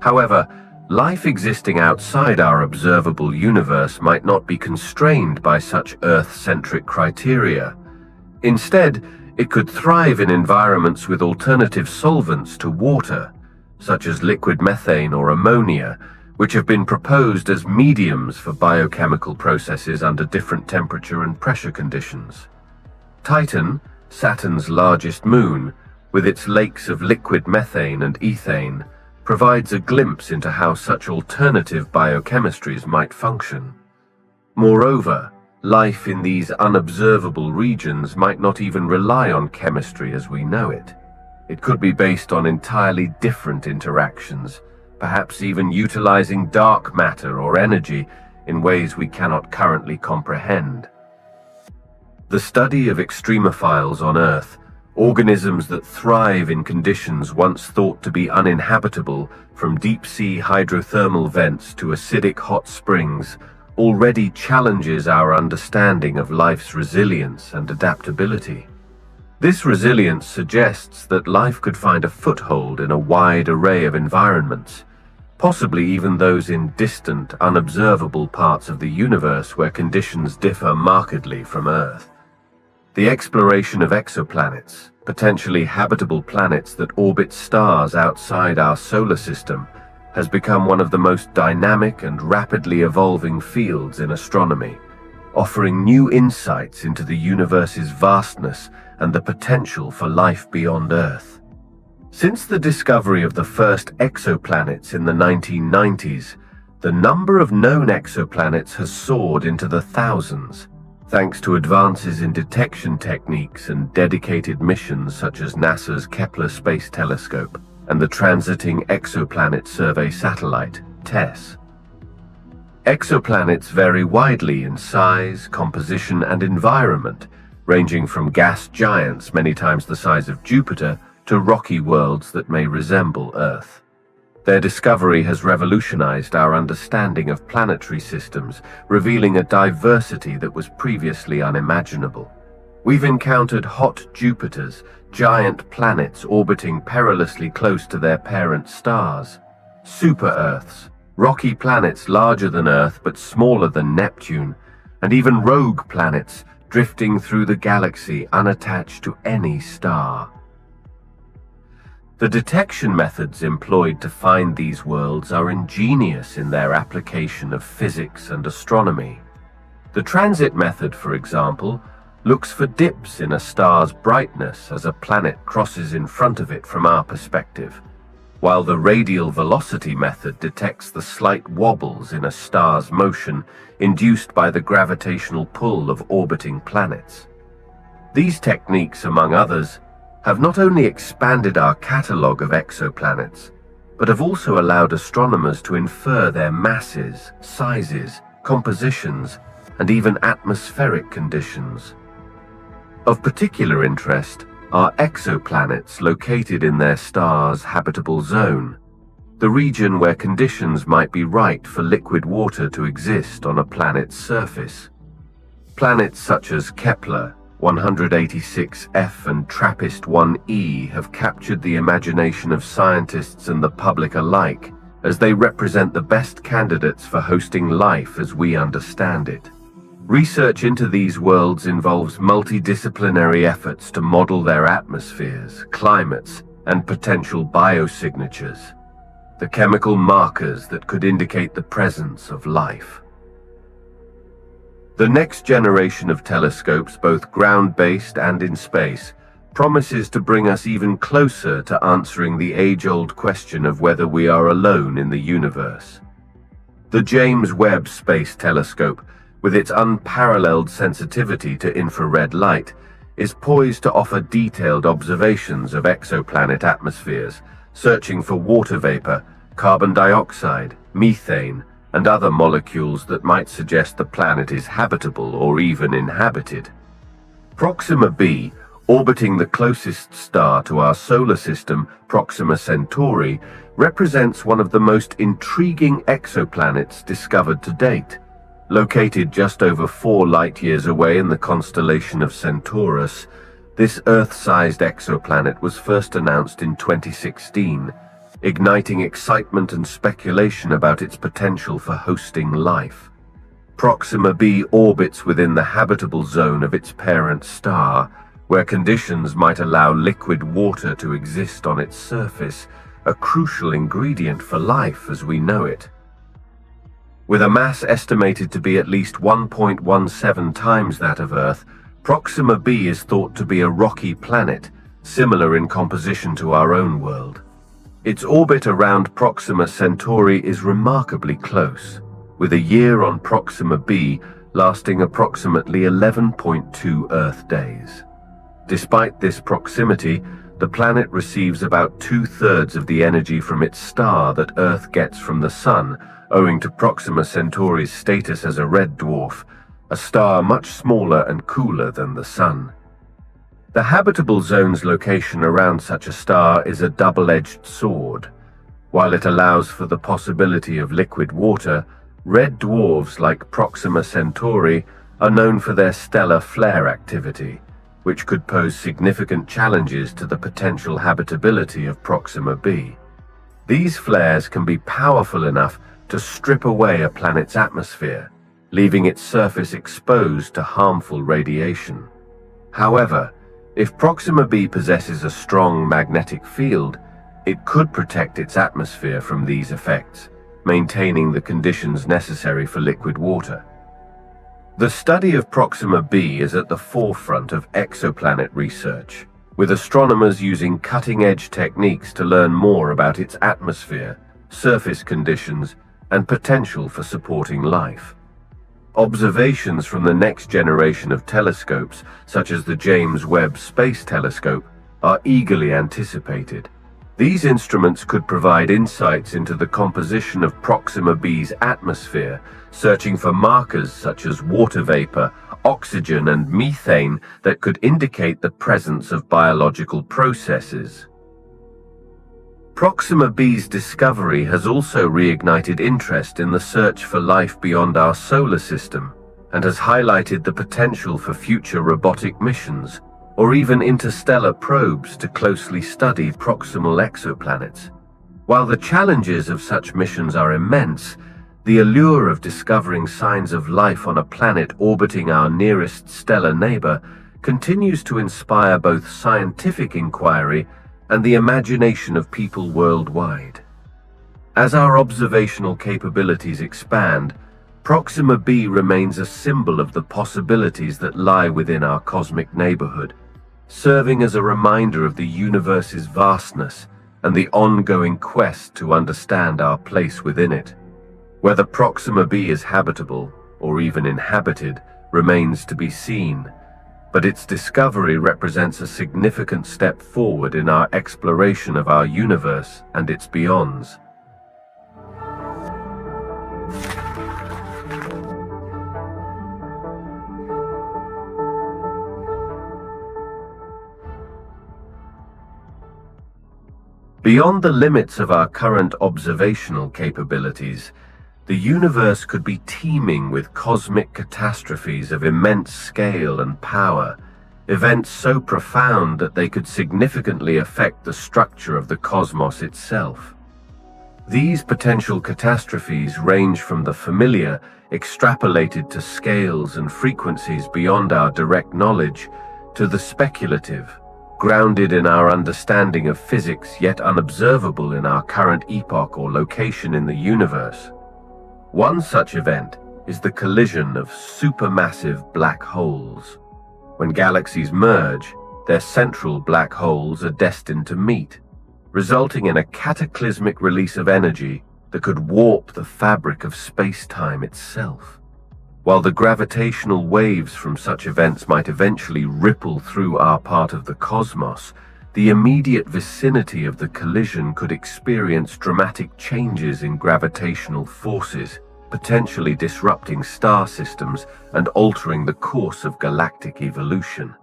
However, life existing outside our observable universe might not be constrained by such Earth-centric criteria. Instead, it could thrive in environments with alternative solvents to water, such as liquid methane or ammonia, which have been proposed as mediums for biochemical processes under different temperature and pressure conditions. Titan, Saturn's largest moon, with its lakes of liquid methane and ethane, provides a glimpse into how such alternative biochemistries might function. Moreover, life in these unobservable regions might not even rely on chemistry as we know it. It could be based on entirely different interactions, perhaps even utilizing dark matter or energy in ways we cannot currently comprehend. The study of extremophiles on Earth, organisms that thrive in conditions once thought to be uninhabitable, from deep-sea hydrothermal vents to acidic hot springs, already challenges our understanding of life's resilience and adaptability. This resilience suggests that life could find a foothold in a wide array of environments, possibly even those in distant, unobservable parts of the universe where conditions differ markedly from Earth. The exploration of exoplanets, potentially habitable planets that orbit stars outside our solar system, has become one of the most dynamic and rapidly evolving fields in astronomy, offering new insights into the universe's vastness and the potential for life beyond Earth. Since the discovery of the first exoplanets in the 1990s, the number of known exoplanets has soared into the thousands, thanks to advances in detection techniques and dedicated missions such as NASA's Kepler Space Telescope and the Transiting Exoplanet Survey Satellite, TESS. Exoplanets vary widely in size, composition, and environment, ranging from gas giants many times the size of Jupiter to rocky worlds that may resemble Earth. Their discovery has revolutionized our understanding of planetary systems, revealing a diversity that was previously unimaginable. We've encountered hot Jupiters, giant planets orbiting perilously close to their parent stars, super-Earths, rocky planets larger than Earth but smaller than Neptune, and even rogue planets drifting through the galaxy unattached to any star. The detection methods employed to find these worlds are ingenious in their application of physics and astronomy. The transit method, for example, looks for dips in a star's brightness as a planet crosses in front of it from our perspective, while the radial velocity method detects the slight wobbles in a star's motion induced by the gravitational pull of orbiting planets. These techniques, among others, have not only expanded our catalogue of exoplanets, but have also allowed astronomers to infer their masses, sizes, compositions, and even atmospheric conditions. Of particular interest are exoplanets located in their star's habitable zone, the region where conditions might be right for liquid water to exist on a planet's surface. Planets such as Kepler 186f and TRAPPIST-1e have captured the imagination of scientists and the public alike, as they represent the best candidates for hosting life as we understand it. Research into these worlds involves multidisciplinary efforts to model their atmospheres, climates, and potential biosignatures, the chemical markers that could indicate the presence of life. The next generation of telescopes, both ground-based and in space, promises to bring us even closer to answering the age-old question of whether we are alone in the universe. The James Webb Space Telescope, with its unparalleled sensitivity to infrared light, is poised to offer detailed observations of exoplanet atmospheres, searching for water vapor, carbon dioxide, methane, and other molecules that might suggest the planet is habitable or even inhabited. Proxima b, orbiting the closest star to our solar system, Proxima Centauri, represents one of the most intriguing exoplanets discovered to date. Located just over 4 light-years away in the constellation of Centaurus, this Earth-sized exoplanet was first announced in 2016, igniting excitement and speculation about its potential for hosting life. Proxima b orbits within the habitable zone of its parent star, where conditions might allow liquid water to exist on its surface, a crucial ingredient for life as we know it. With a mass estimated to be at least 1.17 times that of Earth, Proxima b is thought to be a rocky planet, similar in composition to our own world. Its orbit around Proxima Centauri is remarkably close, with a year on Proxima b lasting approximately 11.2 Earth days. Despite this proximity, the planet receives about 2/3 of the energy from its star that Earth gets from the Sun, owing to Proxima Centauri's status as a red dwarf, a star much smaller and cooler than the Sun. The habitable zone's location around such a star is a double-edged sword. While it allows for the possibility of liquid water, red dwarfs like Proxima Centauri are known for their stellar flare activity, which could pose significant challenges to the potential habitability of Proxima b. These flares can be powerful enough to strip away a planet's atmosphere, leaving its surface exposed to harmful radiation. However, if Proxima b possesses a strong magnetic field, it could protect its atmosphere from these effects, maintaining the conditions necessary for liquid water. The study of Proxima b is at the forefront of exoplanet research, with astronomers using cutting-edge techniques to learn more about its atmosphere, surface conditions, and potential for supporting life. Observations from the next generation of telescopes, such as the James Webb Space Telescope, are eagerly anticipated. These instruments could provide insights into the composition of Proxima b's atmosphere, searching for markers such as water vapor, oxygen, and methane that could indicate the presence of biological processes. Proxima b's discovery has also reignited interest in the search for life beyond our solar system, and has highlighted the potential for future robotic missions, or even interstellar probes to closely study proximal exoplanets. While the challenges of such missions are immense, the allure of discovering signs of life on a planet orbiting our nearest stellar neighbor continues to inspire both scientific inquiry and the imagination of people worldwide. As our observational capabilities expand, Proxima b remains a symbol of the possibilities that lie within our cosmic neighborhood, serving as a reminder of the universe's vastness and the ongoing quest to understand our place within it. Whether Proxima b is habitable, or even inhabited, remains to be seen, but its discovery represents a significant step forward in our exploration of our universe and its beyonds. Beyond the limits of our current observational capabilities, the universe could be teeming with cosmic catastrophes of immense scale and power, events so profound that they could significantly affect the structure of the cosmos itself. These potential catastrophes range from the familiar, extrapolated to scales and frequencies beyond our direct knowledge, to the speculative, grounded in our understanding of physics yet unobservable in our current epoch or location in the universe. One such event is the collision of supermassive black holes. When galaxies merge, their central black holes are destined to meet, resulting in a cataclysmic release of energy that could warp the fabric of space-time itself. While the gravitational waves from such events might eventually ripple through our part of the cosmos, the immediate vicinity of the collision could experience dramatic changes in gravitational forces, potentially disrupting star systems and altering the course of galactic evolution.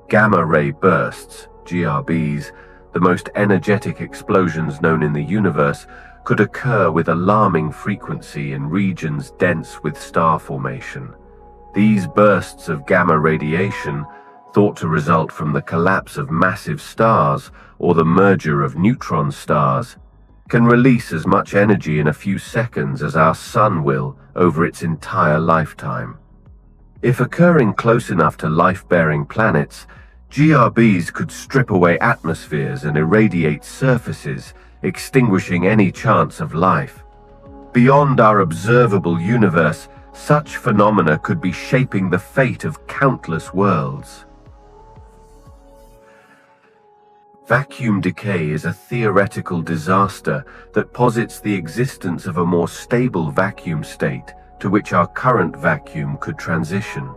Gamma-ray bursts, GRBs, the most energetic explosions known in the universe, could occur with alarming frequency in regions dense with star formation. These bursts of gamma radiation, thought to result from the collapse of massive stars or the merger of neutron stars, can release as much energy in a few seconds as our Sun will over its entire lifetime. If occurring close enough to life-bearing planets, GRBs could strip away atmospheres and irradiate surfaces, extinguishing any chance of life. Beyond our observable universe, such phenomena could be shaping the fate of countless worlds. Vacuum decay is a theoretical disaster that posits the existence of a more stable vacuum state to which our current vacuum could transition.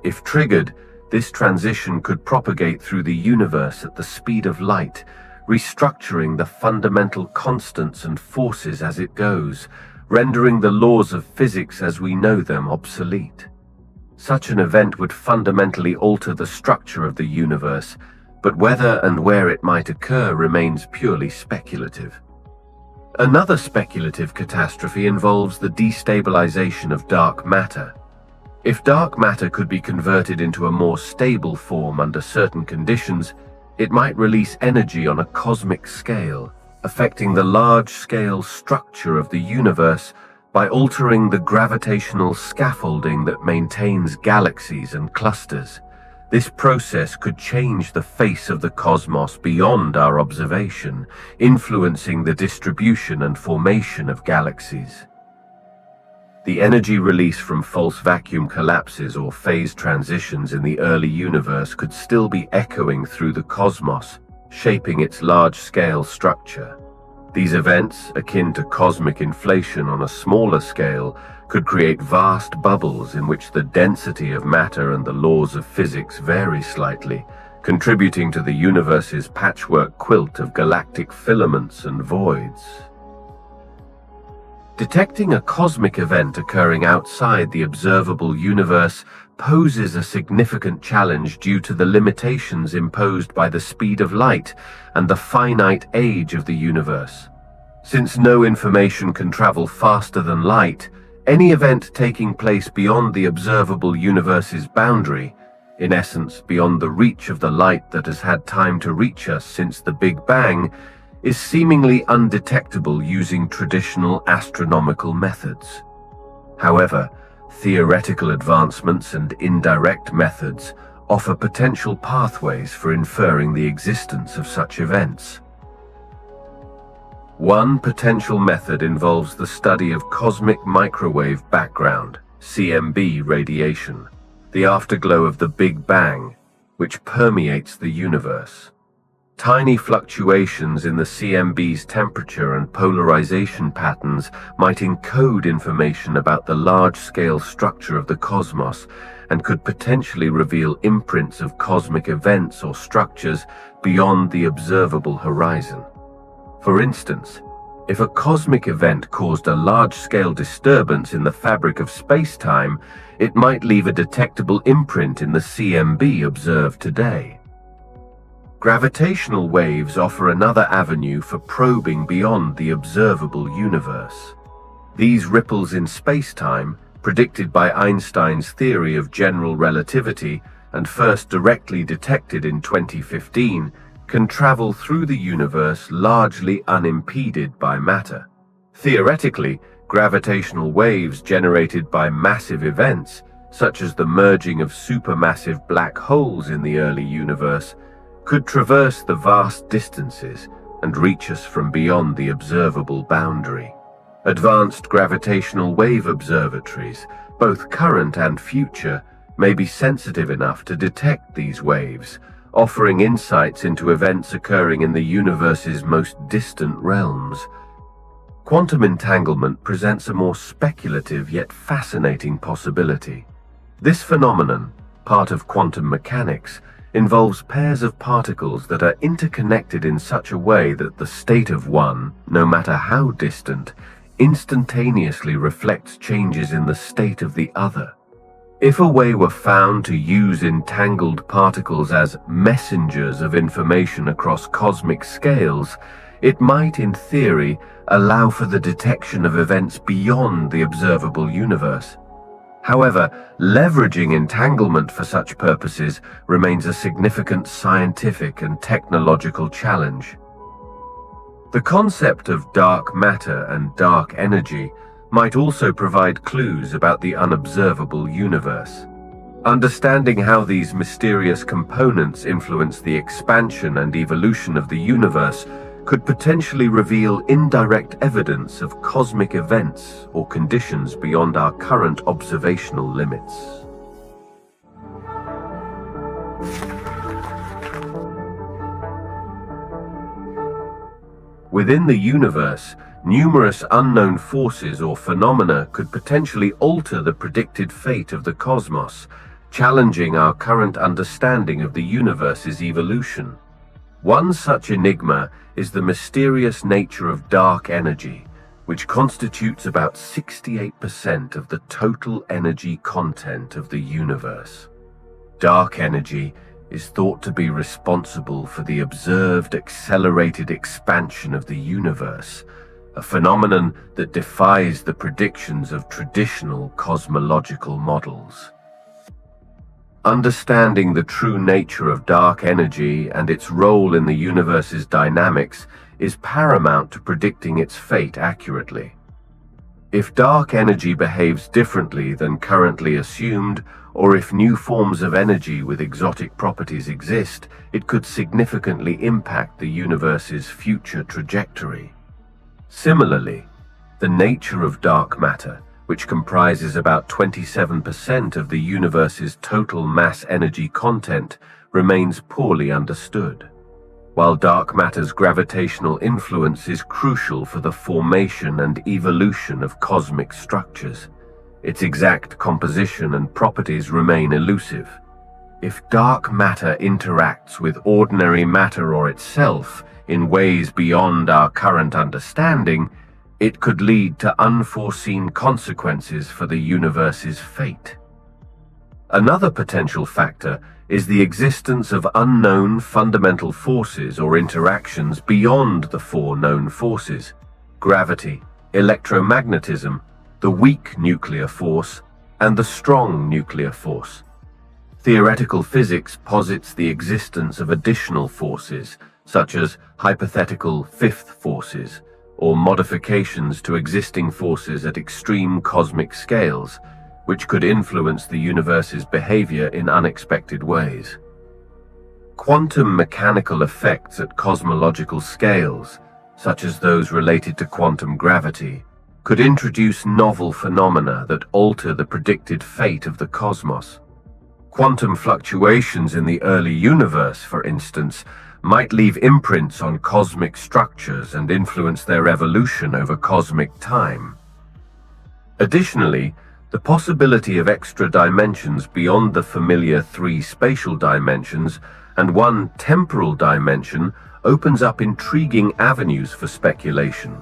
If triggered, this transition could propagate through the universe at the speed of light, restructuring the fundamental constants and forces as it goes, rendering the laws of physics as we know them obsolete. Such an event would fundamentally alter the structure of the universe, but whether and where it might occur remains purely speculative. Another speculative catastrophe involves the destabilization of dark matter. If dark matter could be converted into a more stable form under certain conditions, it might release energy on a cosmic scale, affecting the large-scale structure of the universe by altering the gravitational scaffolding that maintains galaxies and clusters. This process could change the face of the cosmos beyond our observation, influencing the distribution and formation of galaxies. The energy release from false vacuum collapses or phase transitions in the early universe could still be echoing through the cosmos, shaping its large-scale structure. These events, akin to cosmic inflation on a smaller scale, could create vast bubbles in which the density of matter and the laws of physics vary slightly, contributing to the universe's patchwork quilt of galactic filaments and voids. Detecting a cosmic event occurring outside the observable universe poses a significant challenge due to the limitations imposed by the speed of light and the finite age of the universe. Since no information can travel faster than light, any event taking place beyond the observable universe's boundary, in essence beyond the reach of the light that has had time to reach us since the Big Bang, is seemingly undetectable using traditional astronomical methods. However, theoretical advancements and indirect methods offer potential pathways for inferring the existence of such events. One potential method involves the study of cosmic microwave background, CMB radiation, the afterglow of the Big Bang, which permeates the universe. Tiny fluctuations in the CMB's temperature and polarization patterns might encode information about the large-scale structure of the cosmos and could potentially reveal imprints of cosmic events or structures beyond the observable horizon. For instance, if a cosmic event caused a large-scale disturbance in the fabric of space-time, it might leave a detectable imprint in the CMB observed today. Gravitational waves offer another avenue for probing beyond the observable universe. These ripples in space-time, predicted by Einstein's theory of general relativity and first directly detected in 2015, can travel through the universe largely unimpeded by matter. Theoretically, gravitational waves generated by massive events, such as the merging of supermassive black holes in the early universe, could traverse the vast distances and reach us from beyond the observable boundary. Advanced gravitational wave observatories, both current and future, may be sensitive enough to detect these waves, offering insights into events occurring in the universe's most distant realms. Quantum entanglement presents a more speculative yet fascinating possibility. This phenomenon, part of quantum mechanics, involves pairs of particles that are interconnected in such a way that the state of one, no matter how distant, instantaneously reflects changes in the state of the other. If a way were found to use entangled particles as messengers of information across cosmic scales, it might, in theory, allow for the detection of events beyond the observable universe. However, leveraging entanglement for such purposes remains a significant scientific and technological challenge. The concept of dark matter and dark energy might also provide clues about the unobservable universe. Understanding how these mysterious components influence the expansion and evolution of the universe could potentially reveal indirect evidence of cosmic events or conditions beyond our current observational limits. Within the universe, numerous unknown forces or phenomena could potentially alter the predicted fate of the cosmos, challenging our current understanding of the universe's evolution. One such enigma is the mysterious nature of dark energy, which constitutes about 68% of the total energy content of the universe. Dark energy is thought to be responsible for the observed accelerated expansion of the universe, a phenomenon that defies the predictions of traditional cosmological models. Understanding the true nature of dark energy and its role in the universe's dynamics is paramount to predicting its fate accurately. If dark energy behaves differently than currently assumed, or if new forms of energy with exotic properties exist, it could significantly impact the universe's future trajectory. Similarly, the nature of dark matter, which comprises about 27% of the universe's total mass energy content, remains poorly understood. While dark matter's gravitational influence is crucial for the formation and evolution of cosmic structures, its exact composition and properties remain elusive. If dark matter interacts with ordinary matter or itself in ways beyond our current understanding, it could lead to unforeseen consequences for the universe's fate. Another potential factor is the existence of unknown fundamental forces or interactions beyond the four known forces: gravity, electromagnetism, the weak nuclear force, and the strong nuclear force. Theoretical physics posits the existence of additional forces, such as hypothetical fifth forces, or modifications to existing forces at extreme cosmic scales, which could influence the universe's behavior in unexpected ways. Quantum mechanical effects at cosmological scales, such as those related to quantum gravity, could introduce novel phenomena that alter the predicted fate of the cosmos. Quantum fluctuations in the early universe, for instance, might leave imprints on cosmic structures and influence their evolution over cosmic time. Additionally, the possibility of extra dimensions beyond the familiar three spatial dimensions and one temporal dimension opens up intriguing avenues for speculation.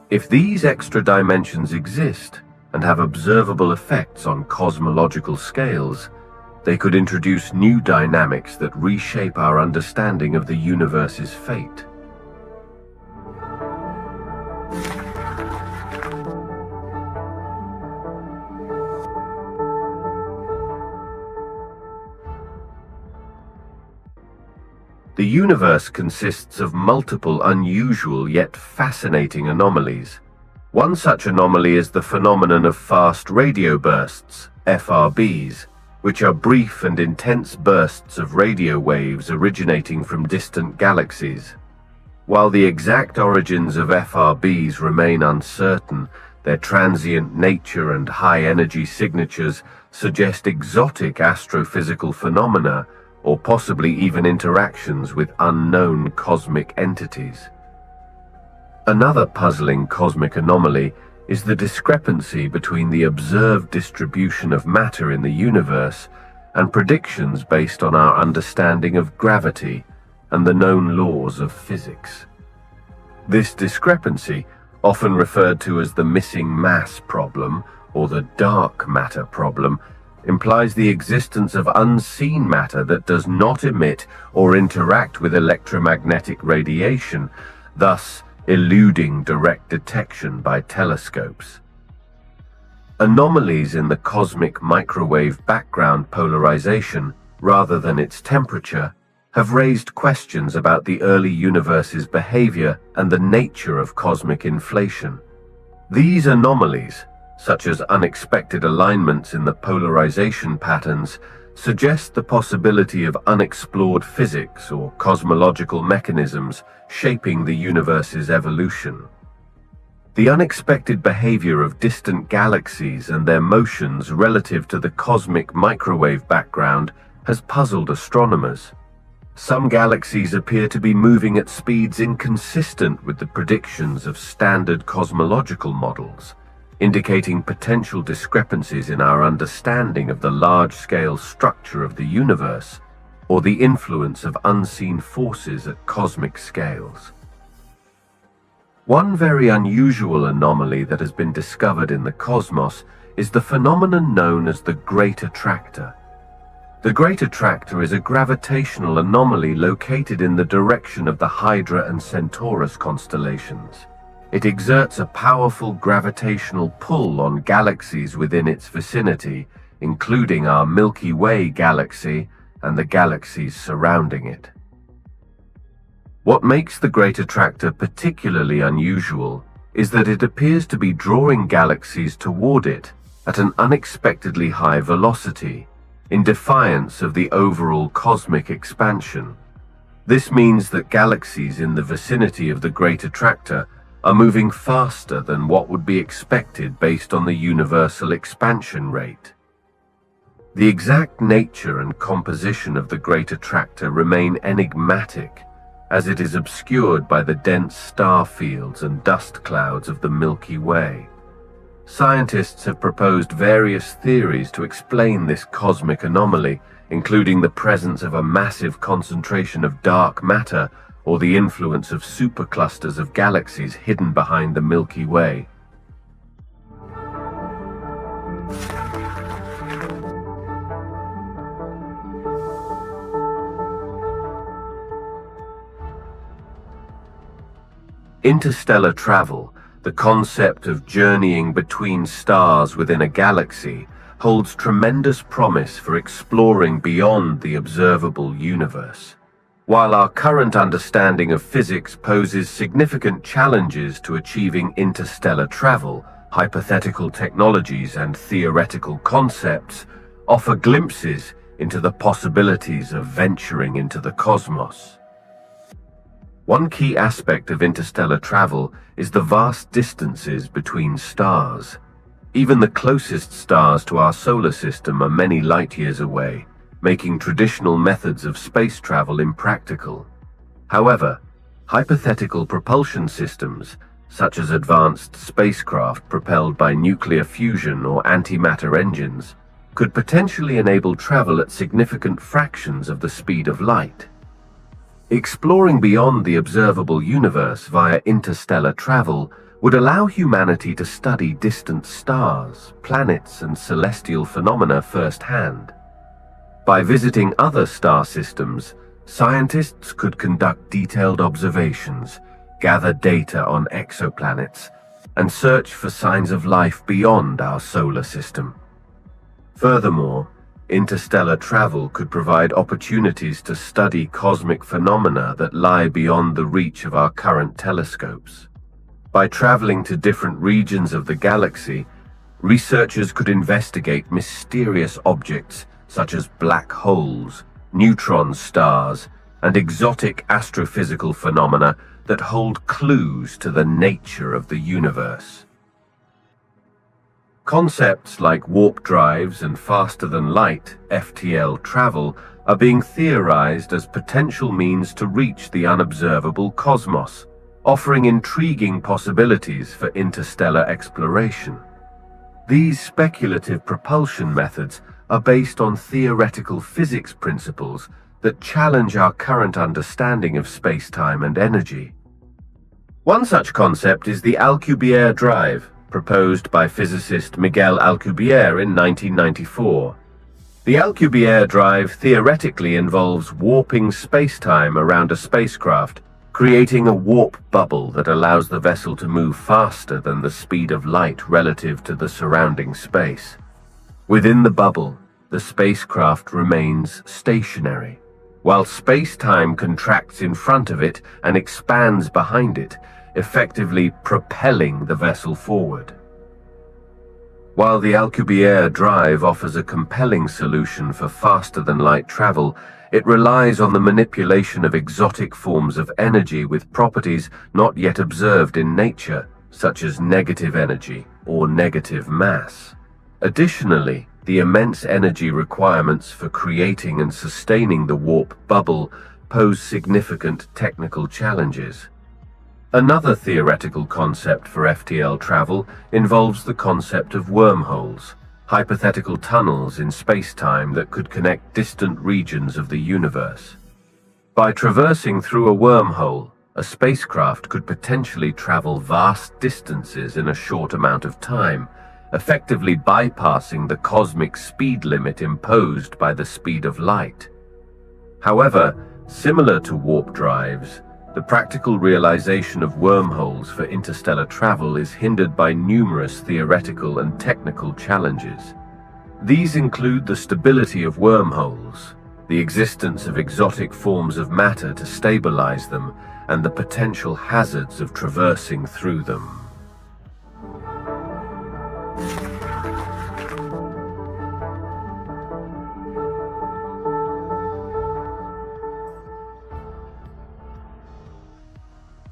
If these extra dimensions exist and have observable effects on cosmological scales, they could introduce new dynamics that reshape our understanding of the universe's fate. The universe consists of multiple unusual yet fascinating anomalies. One such anomaly is the phenomenon of fast radio bursts, FRBs, which are brief and intense bursts of radio waves originating from distant galaxies. While the exact origins of FRBs remain uncertain, their transient nature and high-energy signatures suggest exotic astrophysical phenomena, or possibly even interactions with unknown cosmic entities. Another puzzling cosmic anomaly is the discrepancy between the observed distribution of matter in the universe and predictions based on our understanding of gravity and the known laws of physics. This discrepancy, often referred to as the missing mass problem or the dark matter problem, implies the existence of unseen matter that does not emit or interact with electromagnetic radiation, thus eluding direct detection by telescopes. Anomalies in the cosmic microwave background polarization, rather than its temperature, have raised questions about the early universe's behavior and the nature of cosmic inflation. These anomalies, such as unexpected alignments in the polarization patterns, suggest the possibility of unexplored physics or cosmological mechanisms shaping the universe's evolution. The unexpected behavior of distant galaxies and their motions relative to the cosmic microwave background has puzzled astronomers. Some galaxies appear to be moving at speeds inconsistent with the predictions of standard cosmological models, indicating potential discrepancies in our understanding of the large-scale structure of the universe or the influence of unseen forces at cosmic scales. One very unusual anomaly that has been discovered in the cosmos is the phenomenon known as the Great Attractor. The Great Attractor is a gravitational anomaly located in the direction of the Hydra and Centaurus constellations. It exerts a powerful gravitational pull on galaxies within its vicinity, including our Milky Way galaxy and the galaxies surrounding it. What makes the Great Attractor particularly unusual is that it appears to be drawing galaxies toward it at an unexpectedly high velocity, in defiance of the overall cosmic expansion. This means that galaxies in the vicinity of the Great Attractor are moving faster than what would be expected based on the universal expansion rate. The exact nature and composition of the Great Attractor remain enigmatic, as it is obscured by the dense star fields and dust clouds of the Milky Way. Scientists have proposed various theories to explain this cosmic anomaly, including the presence of a massive concentration of dark matter or the influence of superclusters of galaxies hidden behind the Milky Way. Interstellar travel, the concept of journeying between stars within a galaxy, holds tremendous promise for exploring beyond the observable universe. While our current understanding of physics poses significant challenges to achieving interstellar travel, hypothetical technologies and theoretical concepts offer glimpses into the possibilities of venturing into the cosmos. One key aspect of interstellar travel is the vast distances between stars. Even the closest stars to our solar system are many light years away, making traditional methods of space travel impractical. However, hypothetical propulsion systems, such as advanced spacecraft propelled by nuclear fusion or antimatter engines, could potentially enable travel at significant fractions of the speed of light. Exploring beyond the observable universe via interstellar travel would allow humanity to study distant stars, planets, and celestial phenomena firsthand. By visiting other star systems, scientists could conduct detailed observations, gather data on exoplanets, and search for signs of life beyond our solar system. Furthermore, interstellar travel could provide opportunities to study cosmic phenomena that lie beyond the reach of our current telescopes. By traveling to different regions of the galaxy, researchers could investigate mysterious objects such as black holes, neutron stars, and exotic astrophysical phenomena that hold clues to the nature of the universe. Concepts like warp drives and faster-than-light (FTL) travel are being theorized as potential means to reach the unobservable cosmos, offering intriguing possibilities for interstellar exploration. These speculative propulsion methods are based on theoretical physics principles that challenge our current understanding of space-time and energy. One such concept is the Alcubierre drive, proposed by physicist Miguel Alcubierre in 1994. The Alcubierre drive theoretically involves warping space-time around a spacecraft, creating a warp bubble that allows the vessel to move faster than the speed of light relative to the surrounding space. Within the bubble, the spacecraft remains stationary, while space-time contracts in front of it and expands behind it, effectively propelling the vessel forward. While the Alcubierre drive offers a compelling solution for faster-than-light travel, it relies on the manipulation of exotic forms of energy with properties not yet observed in nature, such as negative energy or negative mass. Additionally, the immense energy requirements for creating and sustaining the warp bubble pose significant technical challenges. Another theoretical concept for FTL travel involves the concept of wormholes, hypothetical tunnels in space-time that could connect distant regions of the universe. By traversing through a wormhole, a spacecraft could potentially travel vast distances in a short amount of time, effectively bypassing the cosmic speed limit imposed by the speed of light. However, similar to warp drives, the practical realization of wormholes for interstellar travel is hindered by numerous theoretical and technical challenges. These include the stability of wormholes, the existence of exotic forms of matter to stabilize them, and the potential hazards of traversing through them.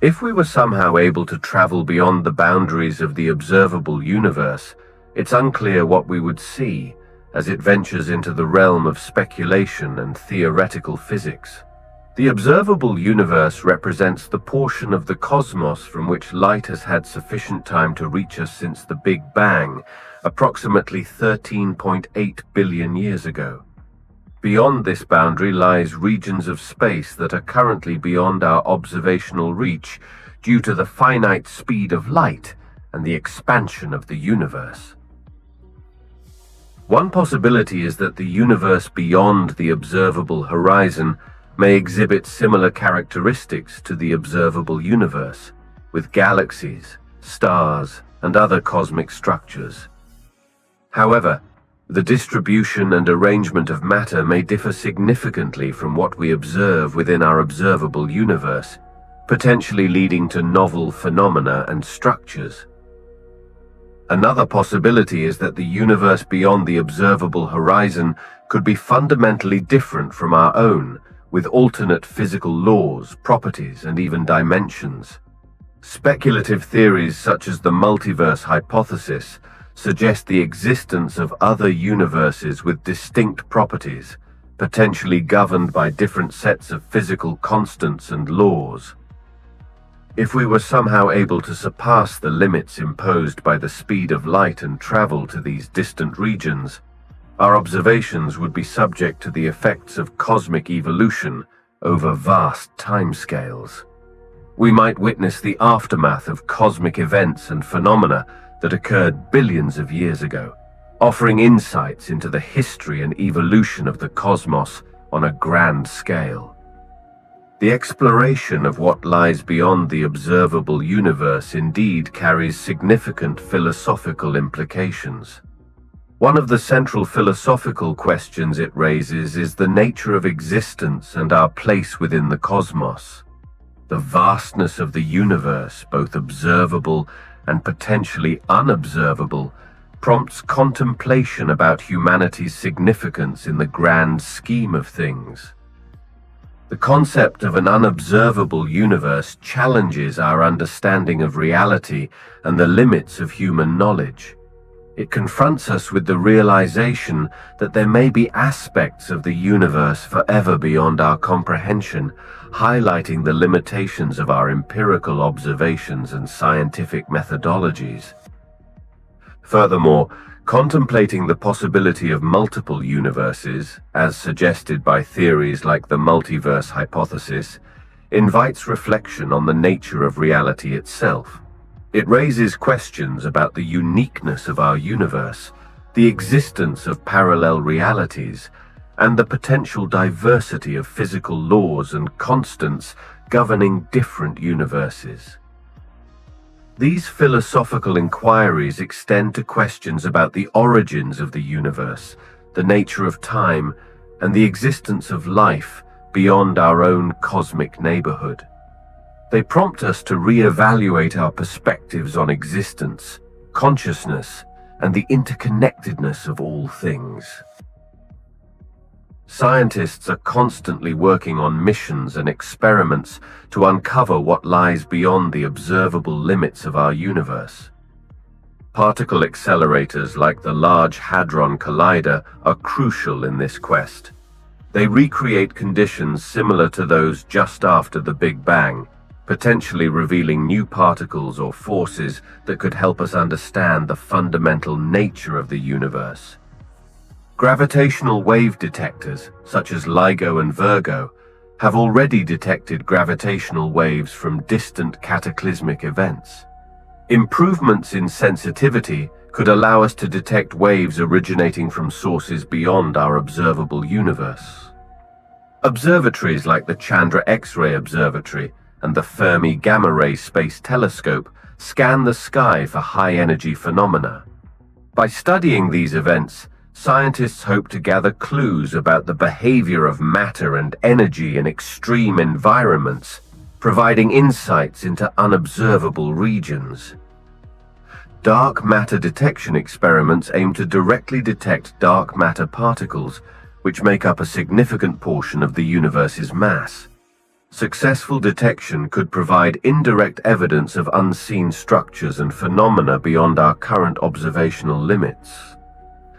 If we were somehow able to travel beyond the boundaries of the observable universe, it's unclear what we would see, as it ventures into the realm of speculation and theoretical physics. The observable universe represents the portion of the cosmos from which light has had sufficient time to reach us since the Big Bang, approximately 13.8 billion years ago. Beyond this boundary lies regions of space that are currently beyond our observational reach due to the finite speed of light and the expansion of the universe. One possibility is that the universe beyond the observable horizon may exhibit similar characteristics to the observable universe, with galaxies, stars, and other cosmic structures. However, the distribution and arrangement of matter may differ significantly from what we observe within our observable universe, potentially leading to novel phenomena and structures. Another possibility is that the universe beyond the observable horizon could be fundamentally different from our own, with alternate physical laws, properties, and even dimensions. Speculative theories such as the multiverse hypothesis suggest the existence of other universes with distinct properties, potentially governed by different sets of physical constants and laws. If we were somehow able to surpass the limits imposed by the speed of light and travel to these distant regions, our observations would be subject to the effects of cosmic evolution over vast timescales. We might witness the aftermath of cosmic events and phenomena that occurred billions of years ago, offering insights into the history and evolution of the cosmos on a grand scale. The exploration of what lies beyond the observable universe indeed carries significant philosophical implications. One of the central philosophical questions it raises is the nature of existence and our place within the cosmos. The vastness of the universe, both observable and potentially unobservable, prompts contemplation about humanity's significance in the grand scheme of things. The concept of an unobservable universe challenges our understanding of reality and the limits of human knowledge. It confronts us with the realization that there may be aspects of the universe forever beyond our comprehension, highlighting the limitations of our empirical observations and scientific methodologies. Furthermore, contemplating the possibility of multiple universes, as suggested by theories like the multiverse hypothesis, invites reflection on the nature of reality itself. It raises questions about the uniqueness of our universe, the existence of parallel realities, and the potential diversity of physical laws and constants governing different universes. These philosophical inquiries extend to questions about the origins of the universe, the nature of time, and the existence of life beyond our own cosmic neighborhood. They prompt us to re-evaluate our perspectives on existence, consciousness, and the interconnectedness of all things. Scientists are constantly working on missions and experiments to uncover what lies beyond the observable limits of our universe. Particle accelerators like the Large Hadron Collider are crucial in this quest. They recreate conditions similar to those just after the Big Bang, potentially revealing new particles or forces that could help us understand the fundamental nature of the universe. Gravitational wave detectors, such as LIGO and Virgo, have already detected gravitational waves from distant cataclysmic events. Improvements in sensitivity could allow us to detect waves originating from sources beyond our observable universe. Observatories like the Chandra X-ray Observatory and the Fermi Gamma Ray Space Telescope scan the sky for high-energy phenomena. By studying these events, scientists hope to gather clues about the behavior of matter and energy in extreme environments, providing insights into unobservable regions. Dark matter detection experiments aim to directly detect dark matter particles, which make up a significant portion of the universe's mass. Successful detection could provide indirect evidence of unseen structures and phenomena beyond our current observational limits.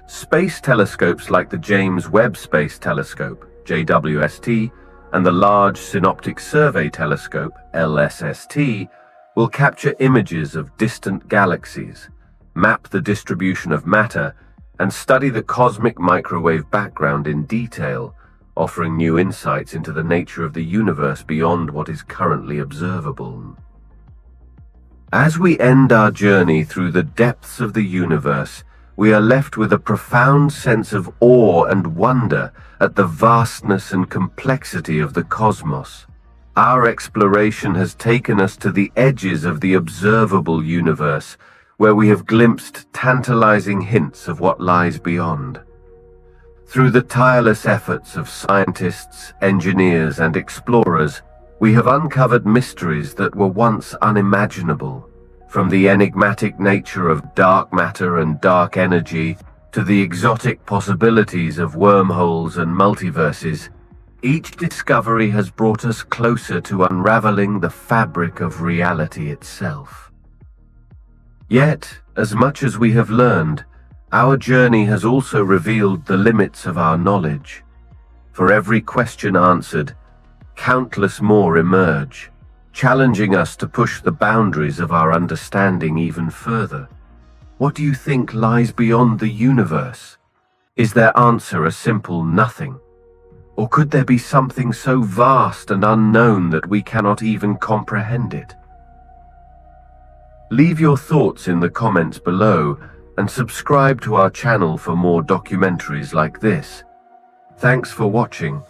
Space telescopes like the James Webb Space Telescope, JWST, and the Large Synoptic Survey Telescope, LSST, will capture images of distant galaxies, map the distribution of matter, and study the cosmic microwave background in detail, offering new insights into the nature of the universe beyond what is currently observable. As we end our journey through the depths of the universe, we are left with a profound sense of awe and wonder at the vastness and complexity of the cosmos. Our exploration has taken us to the edges of the observable universe, where we have glimpsed tantalizing hints of what lies beyond. Through the tireless efforts of scientists, engineers, and explorers, we have uncovered mysteries that were once unimaginable. From the enigmatic nature of dark matter and dark energy to the exotic possibilities of wormholes and multiverses, Each discovery has brought us closer to unraveling the fabric of reality itself. Yet, as much as we have learned, our journey has also revealed the limits of our knowledge. For every question answered, countless more emerge, challenging us to push the boundaries of our understanding even further. What do you think lies beyond the universe? Is their answer a simple nothing? Or could there be something so vast and unknown that we cannot even comprehend it? Leave your thoughts in the comments below and subscribe to our channel for more documentaries like this. Thanks for watching.